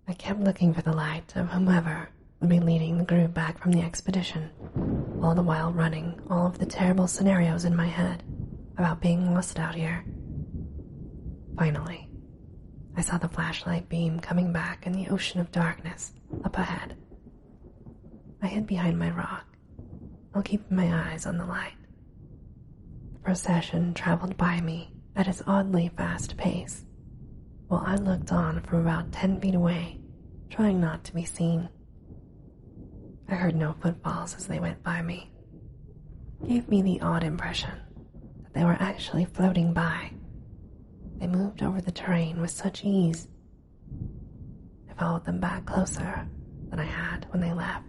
I kept looking for the light of whomever would be leading the group back from the expedition, all the while running all of the terrible scenarios in my head about being lost out here. Finally, I saw the flashlight beam coming back in the ocean of darkness up ahead. I hid behind my rock, while keeping my eyes on the light. The procession traveled by me at its oddly fast pace, while I looked on from about 10 feet away, trying not to be seen. I heard no footfalls as they went by me. It gave me the odd impression that they were actually floating by. They moved over the terrain with such ease. I followed them back closer than I had when they left,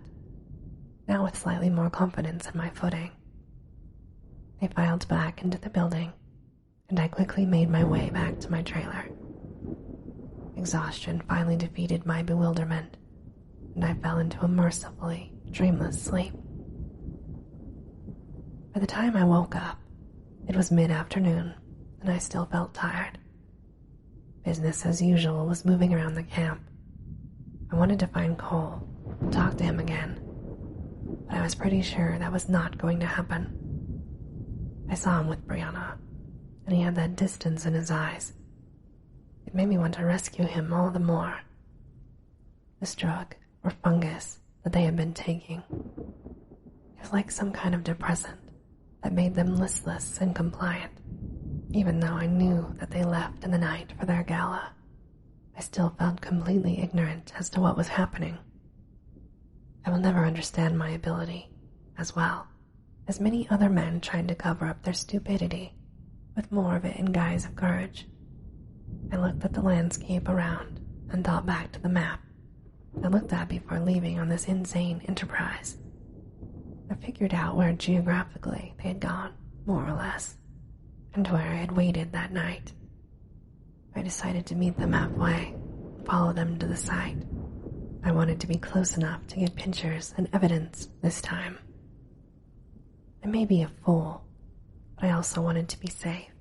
now with slightly more confidence in my footing. They filed back into the building, and I quickly made my way back to my trailer. Exhaustion finally defeated my bewilderment, and I fell into a mercifully dreamless sleep. By the time I woke up, it was mid-afternoon, and I still felt tired. Business as usual was moving around the camp. I wanted to find Cole and talk to him again, but I was pretty sure that was not going to happen. I saw him with Brianna, and he had that distance in his eyes. It made me want to rescue him all the more. This drug, or fungus, that they had been taking, it was like some kind of depressant that made them listless and compliant. Even though I knew that they left in the night for their gala, I still felt completely ignorant as to what was happening. I will never understand my ability, as well, as many other men tried to cover up their stupidity with more of it in guise of courage. I looked at the landscape around and thought back to the map I looked at before leaving on this insane enterprise. I figured out where geographically they had gone, more or less, and where I had waited that night. I decided to meet them halfway and follow them to the site. I wanted to be close enough to get pictures and evidence this time. I may be a fool, but I also wanted to be safe.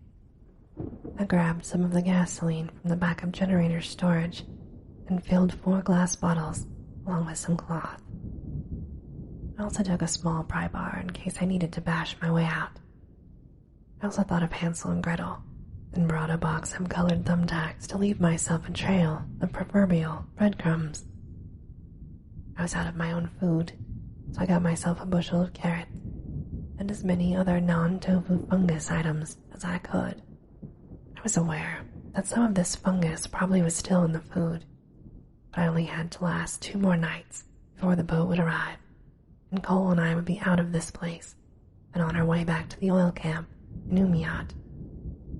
I grabbed some of the gasoline from the backup generator storage and filled 4 glass bottles along with some cloth. I also took a small pry bar in case I needed to bash my way out. I also thought of Hansel and Gretel and brought a box of colored thumbtacks to leave myself a trail of proverbial breadcrumbs. I was out of my own food, so I got myself a bushel of carrots and as many other non-tofu fungus items as I could. I was aware that some of this fungus probably was still in the food, but I only had to last 2 more nights before the boat would arrive, and Cole and I would be out of this place and on our way back to the oil camp in Umiat,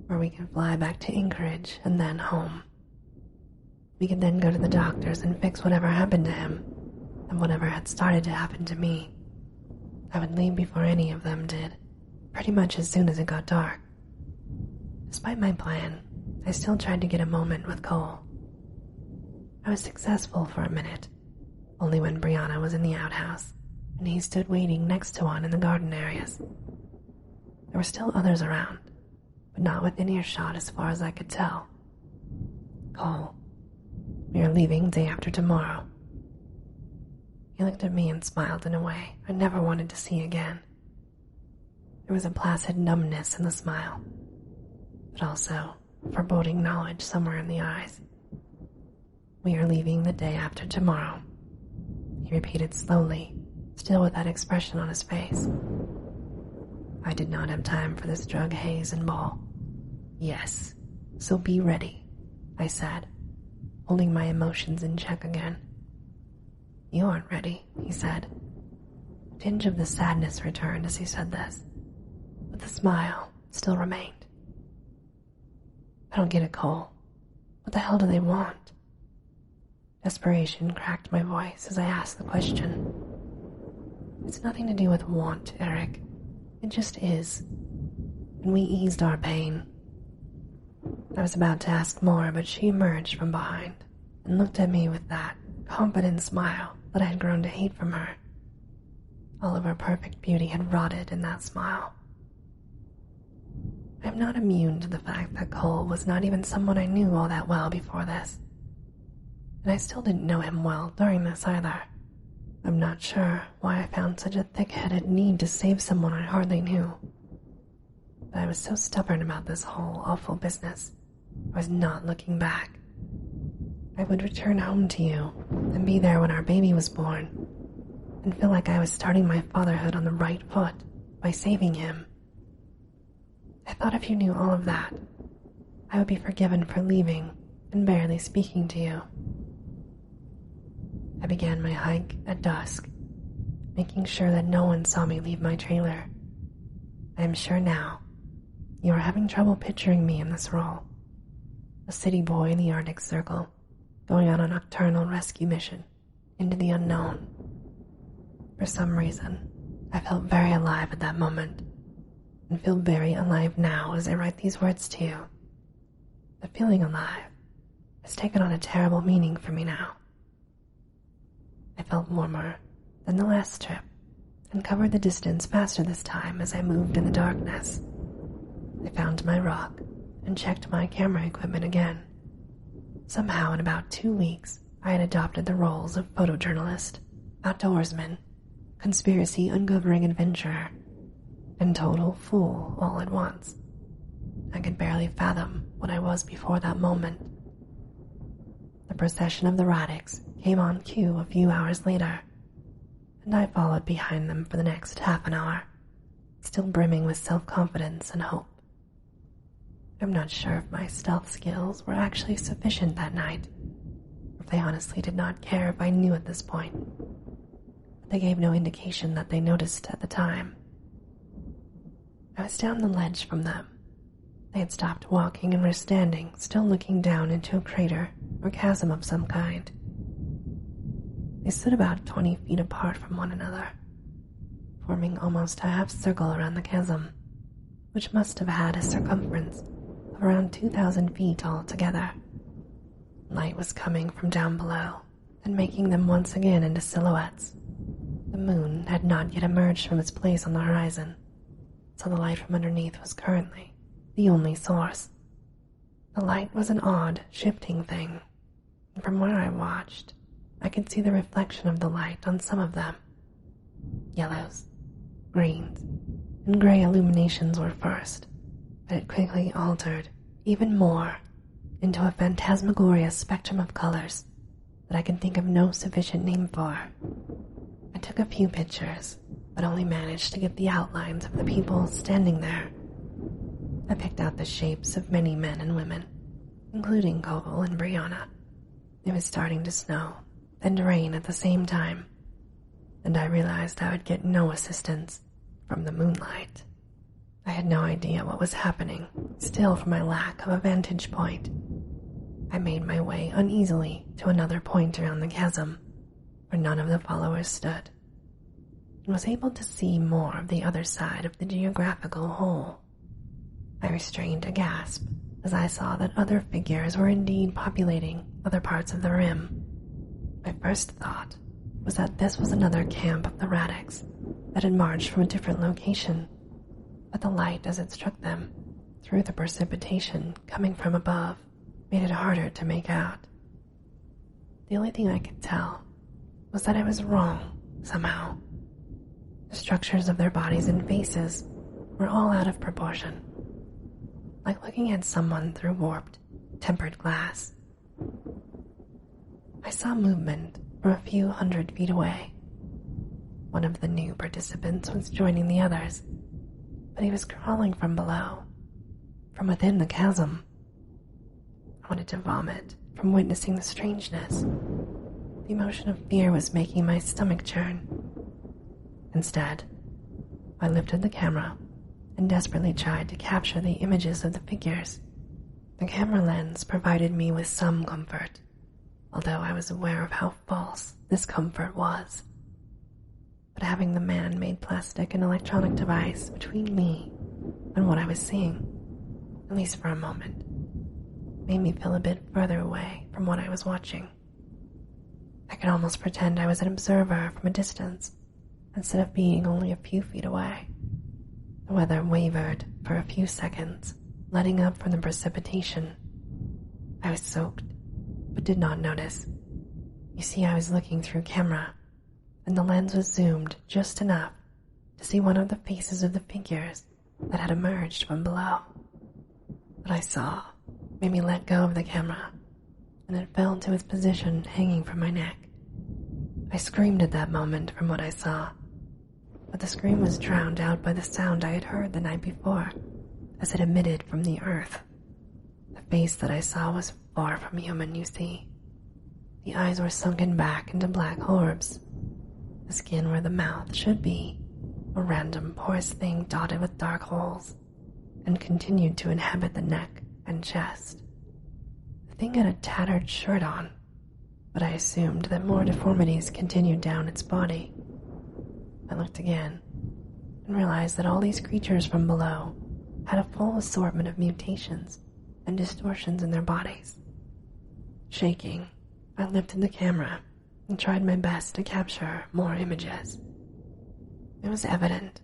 where we could fly back to Anchorage and then home. We could then go to the doctors and fix whatever happened to him and whatever had started to happen to me. I would leave before any of them did, pretty much as soon as it got dark. Despite my plan, I still tried to get a moment with Cole. I was successful for a minute, only when Brianna was in the outhouse and he stood waiting next to one in the garden areas. There were still others around, but not within earshot as far as I could tell. Cole, we are leaving day after tomorrow. He looked at me and smiled in a way I never wanted to see again. There was a placid numbness in the smile, but also foreboding knowledge somewhere in the eyes. We are leaving the day after tomorrow, he repeated slowly, still with that expression on his face. I did not have time for this drug haze and ball. Yes, so be ready, I said, holding my emotions in check again. You aren't ready, he said. A tinge of the sadness returned as he said this, but the smile still remained. I don't get it, Cole. What the hell do they want? Desperation cracked my voice as I asked the question. It's nothing to do with want, Eric. It just is. And we eased our pain. I was about to ask more, but she emerged from behind and looked at me with that confident smile that I had grown to hate from her. All of her perfect beauty had rotted in that smile. I am not immune to the fact that Cole was not even someone I knew all that well before this. And I still didn't know him well during this either. I'm not sure why I found such a thick-headed need to save someone I hardly knew. But I was so stubborn about this whole awful business. I was not looking back. I would return home to you and be there when our baby was born and feel like I was starting my fatherhood on the right foot by saving him. I thought if you knew all of that, I would be forgiven for leaving and barely speaking to you. I began my hike at dusk, making sure that no one saw me leave my trailer. I am sure now you are having trouble picturing me in this role. A city boy in the Arctic Circle, going on a nocturnal rescue mission into the unknown. For some reason, I felt very alive at that moment, and feel very alive now as I write these words to you. But feeling alive has taken on a terrible meaning for me now. I felt warmer than the last trip and covered the distance faster this time as I moved in the darkness. I found my rock and checked my camera equipment again. Somehow in about 2 weeks, I had adopted the roles of photojournalist, outdoorsman, conspiracy uncovering adventurer, and total fool all at once. I could barely fathom what I was before that moment. The procession of the Radix came on cue a few hours later, and I followed behind them for the next half an hour, still brimming with self-confidence and hope. I'm not sure if my stealth skills were actually sufficient that night, or if they honestly did not care if I knew at this point, but they gave no indication that they noticed at the time. I was down the ledge from them. They had stopped walking and were standing, still looking down into a crater or chasm of some kind. They stood about 20 feet apart from one another, forming almost a half circle around the chasm, which must have had a circumference of around 2,000 feet altogether. Light was coming from down below and making them once again into silhouettes. The moon had not yet emerged from its place on the horizon, so the light from underneath was currently the only source. The light was an odd, shifting thing, and from where I watched, I could see the reflection of the light on some of them. Yellows, greens, and gray illuminations were first, but it quickly altered even more into a phantasmagorious spectrum of colors that I can think of no sufficient name for. I took a few pictures, but only managed to get the outlines of the people standing there. I picked out the shapes of many men and women, including Koval and Brianna. It was starting to snow and to rain at the same time, and I realized I would get no assistance from the moonlight. I had no idea what was happening, still from my lack of a vantage point. I made my way uneasily to another point around the chasm, where none of the followers stood, and was able to see more of the other side of the geographical hole. I restrained a gasp as I saw that other figures were indeed populating other parts of the rim. My first thought was that this was another camp of the Radix that had marched from a different location, but the light as it struck them through the precipitation coming from above made it harder to make out. The only thing I could tell was that I was wrong somehow. The structures of their bodies and faces were all out of proportion, like looking at someone through warped, tempered glass. I saw movement from a few 100 feet away. One of the new participants was joining the others, but he was crawling from below, from within the chasm. I wanted to vomit from witnessing the strangeness. The emotion of fear was making my stomach churn. Instead, I lifted the camera and desperately tried to capture the images of the figures. The camera lens provided me with some comfort, although I was aware of how false this comfort was. But having the man-made plastic and electronic device between me and what I was seeing, at least for a moment, made me feel a bit further away from what I was watching. I could almost pretend I was an observer from a distance, instead of being only a few feet away. The weather wavered for a few seconds, letting up from the precipitation. I was soaked, but did not notice. You see, I was looking through camera, and the lens was zoomed just enough to see one of the faces of the figures that had emerged from below. What I saw made me let go of the camera, and it fell to its position hanging from my neck. I screamed at that moment from what I saw, but the scream was drowned out by the sound I had heard the night before, as it emitted from the earth. The face that I saw was far from human, you see. The eyes were sunken back into black orbs. The skin where the mouth should be, a random porous thing dotted with dark holes, and continued to inhabit the neck and chest. The thing had a tattered shirt on, but I assumed that more deformities continued down its body. I looked again and realized that all these creatures from below had a full assortment of mutations and distortions in their bodies. Shaking, I lifted the camera and tried my best to capture more images. It was evident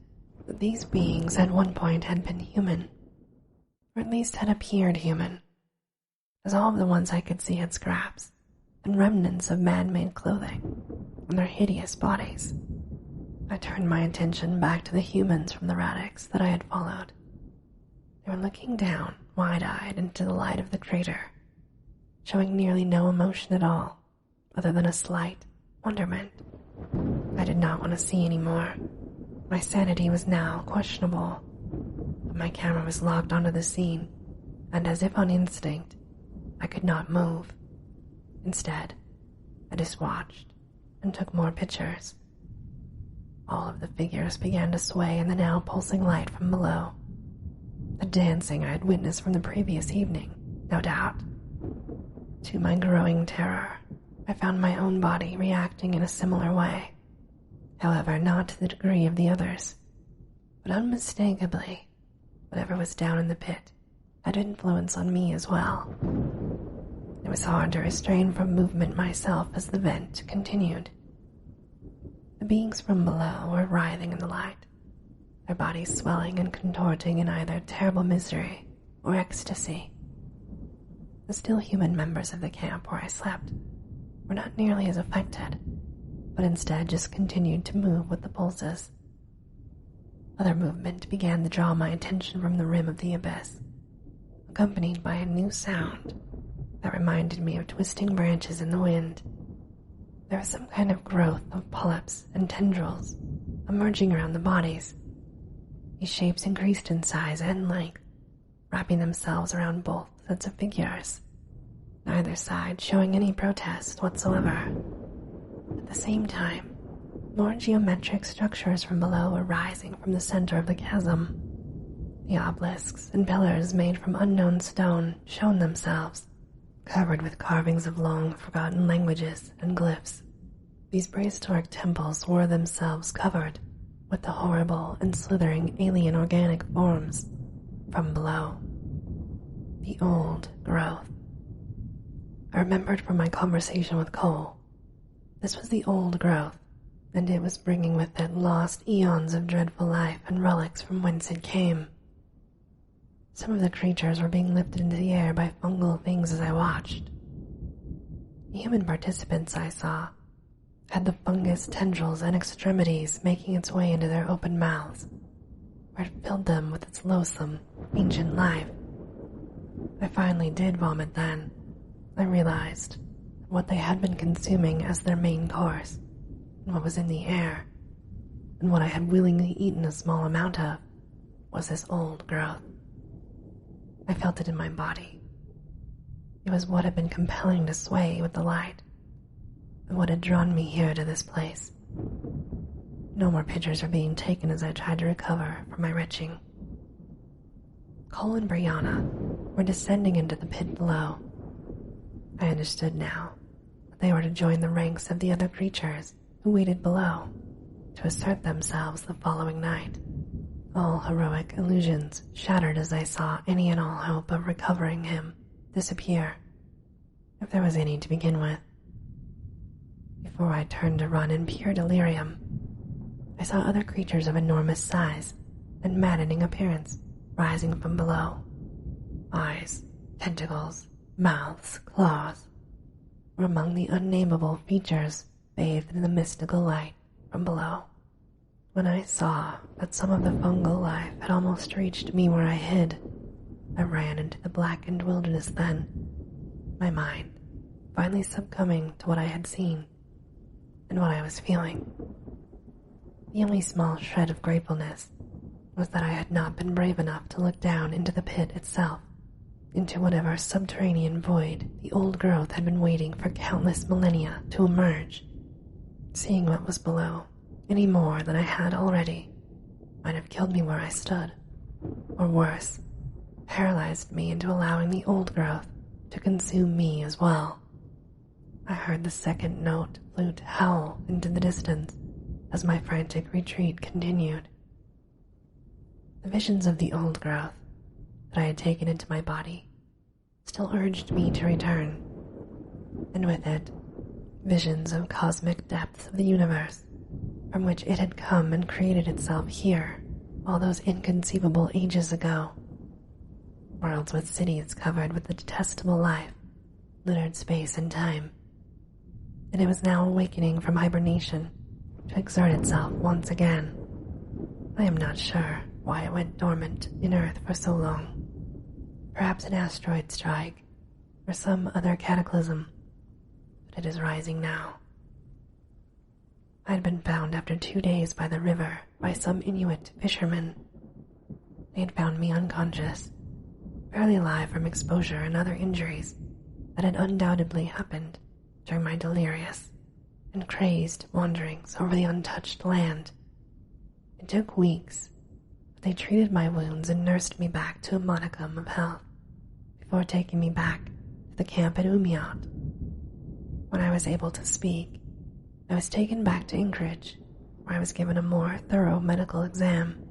that these beings at one point had been human, or at least had appeared human, as all of the ones I could see had scraps and remnants of man-made clothing on their hideous bodies. I turned my attention back to the humans from the Radix that I had followed. They were looking down, wide-eyed, into the light of the crater, showing nearly no emotion at all, other than a slight wonderment. I did not want to see any more. My sanity was now questionable, but my camera was locked onto the scene, and as if on instinct, I could not move. Instead, I just watched and took more pictures. All of the figures began to sway in the now pulsing light from below. The dancing I had witnessed from the previous evening, no doubt. To my growing terror, I found my own body reacting in a similar way. However, not to the degree of the others, but unmistakably, whatever was down in the pit had influence on me as well. It was hard to restrain from movement myself as the vent continued. The beings from below were writhing in the light, their bodies swelling and contorting in either terrible misery or ecstasy. The still human members of the camp where I slept were not nearly as affected, but instead just continued to move with the pulses. Other movement began to draw my attention from the rim of the abyss, accompanied by a new sound that reminded me of twisting branches in the wind. There was some kind of growth of polyps and tendrils emerging around the bodies. These shapes increased in size and length, wrapping themselves around both sets of figures, neither side showing any protest whatsoever. At the same time, more geometric structures from below were rising from the center of the chasm. The obelisks and pillars made from unknown stone shone themselves, covered with carvings of long-forgotten languages and glyphs. These prehistoric temples were themselves covered with the horrible and slithering alien organic forms from below. The old growth. I remembered from my conversation with Cole. This was the old growth, and it was bringing with it lost eons of dreadful life and relics from whence it came. Some of the creatures were being lifted into the air by fungal things as I watched. The human participants I saw had the fungus tendrils and extremities making its way into their open mouths, where it filled them with its loathsome, ancient life. I finally did vomit then. I realized what they had been consuming as their main course, and what was in the air, and what I had willingly eaten a small amount of, was this old growth. I felt it in my body. It was what had been compelling to sway with the light, and what had drawn me here to this place. No more pictures were being taken as I tried to recover from my retching. Cole and Brianna were descending into the pit below. I understood now that they were to join the ranks of the other creatures who waited below to assert themselves the following night. All heroic illusions shattered as I saw any and all hope of recovering him disappear, if there was any to begin with. Before I turned to run in pure delirium, I saw other creatures of enormous size and maddening appearance rising from below. Eyes, tentacles, mouths, claws were among the unnameable features bathed in the mystical light from below. When I saw that some of the fungal life had almost reached me where I hid, I ran into the blackened wilderness then, my mind finally succumbing to what I had seen and what I was feeling. The only small shred of gratefulness was that I had not been brave enough to look down into the pit itself, into whatever subterranean void the old growth had been waiting for countless millennia to emerge. Seeing what was below, any more than I had already, might have killed me where I stood, or worse, paralyzed me into allowing the old growth to consume me as well. I heard the second note flute howl into the distance as my frantic retreat continued. The visions of the old growth that I had taken into my body still urged me to return, and with it, visions of cosmic depths of the universe from which it had come and created itself here all those inconceivable ages ago. Worlds with cities covered with the detestable life littered space and time, and it was now awakening from hibernation to exert itself once again. I am not sure why it went dormant in Earth for so long. Perhaps an asteroid strike or some other cataclysm, but it is rising now. I had been found after 2 days by the river by some Inuit fishermen. They had found me unconscious, barely alive from exposure and other injuries that had undoubtedly happened during my delirious and crazed wanderings over the untouched land. It took weeks, but they treated my wounds and nursed me back to a modicum of health before taking me back to the camp at Umiat. When I was able to speak, I was taken back to Anchorage, where I was given a more thorough medical exam.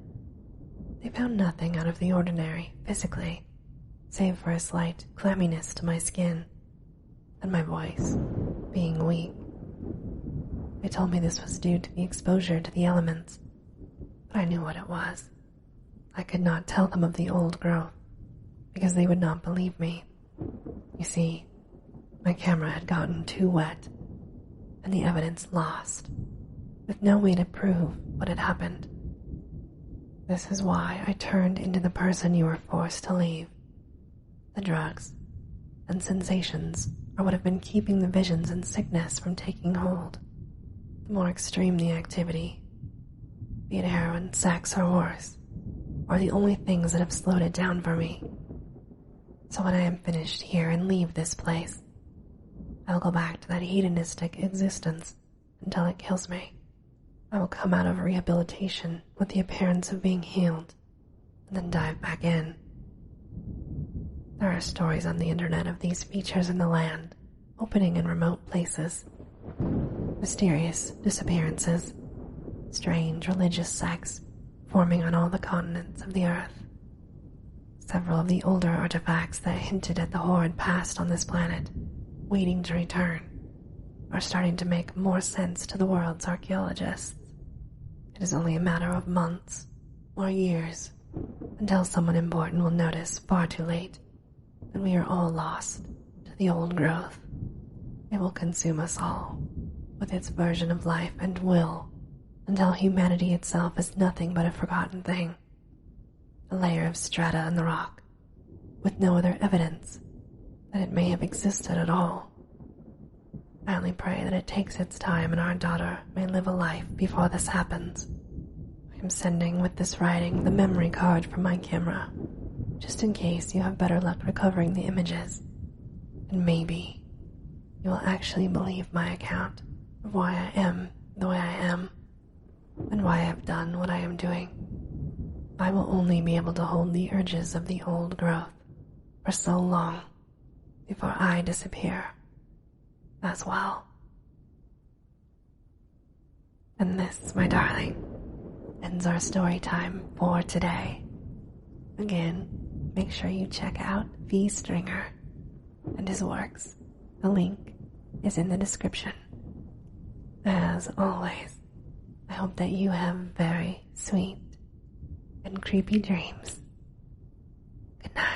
They found nothing out of the ordinary physically, save for a slight clamminess to my skin and my voice being weak. They told me this was due to the exposure to the elements, but I knew what it was. I could not tell them of the old growth because they would not believe me. You see, my camera had gotten too wet and the evidence lost, with no way to prove what had happened. This is why I turned into the person you were forced to leave. The drugs and sensations are what have been keeping the visions and sickness from taking hold. The more extreme the activity, be it heroin, sex, or worse, are the only things that have slowed it down for me. So when I am finished here and leave this place, I'll go back to that hedonistic existence until it kills me. I will come out of rehabilitation with the appearance of being healed, and then dive back in. There are stories on the internet of these features in the land, opening in remote places. Mysterious disappearances, strange religious sects forming on all the continents of the earth. Several of the older artifacts that hinted at the horrid past on this planet, waiting to return, are starting to make more sense to the world's archaeologists. It is only a matter of months or years until someone important will notice far too late that we are all lost to the old growth. It will consume us all with its version of life and will until humanity itself is nothing but a forgotten thing, a layer of strata in the rock with no other evidence that it may have existed at all. I only pray that it takes its time and our daughter may live a life before this happens. I am sending with this writing the memory card from my camera, just in case you have better luck recovering the images, and maybe you will actually believe my account of why I am the way I am, and why I have done what I am doing. I will only be able to hold the urges of the old growth for so long before I disappear as well. And this, my darling, ends our story time for today. Again, make sure you check out Phee Stringer and his works. The link is in the description. As always, I hope that you have very sweet and creepy dreams. Good night.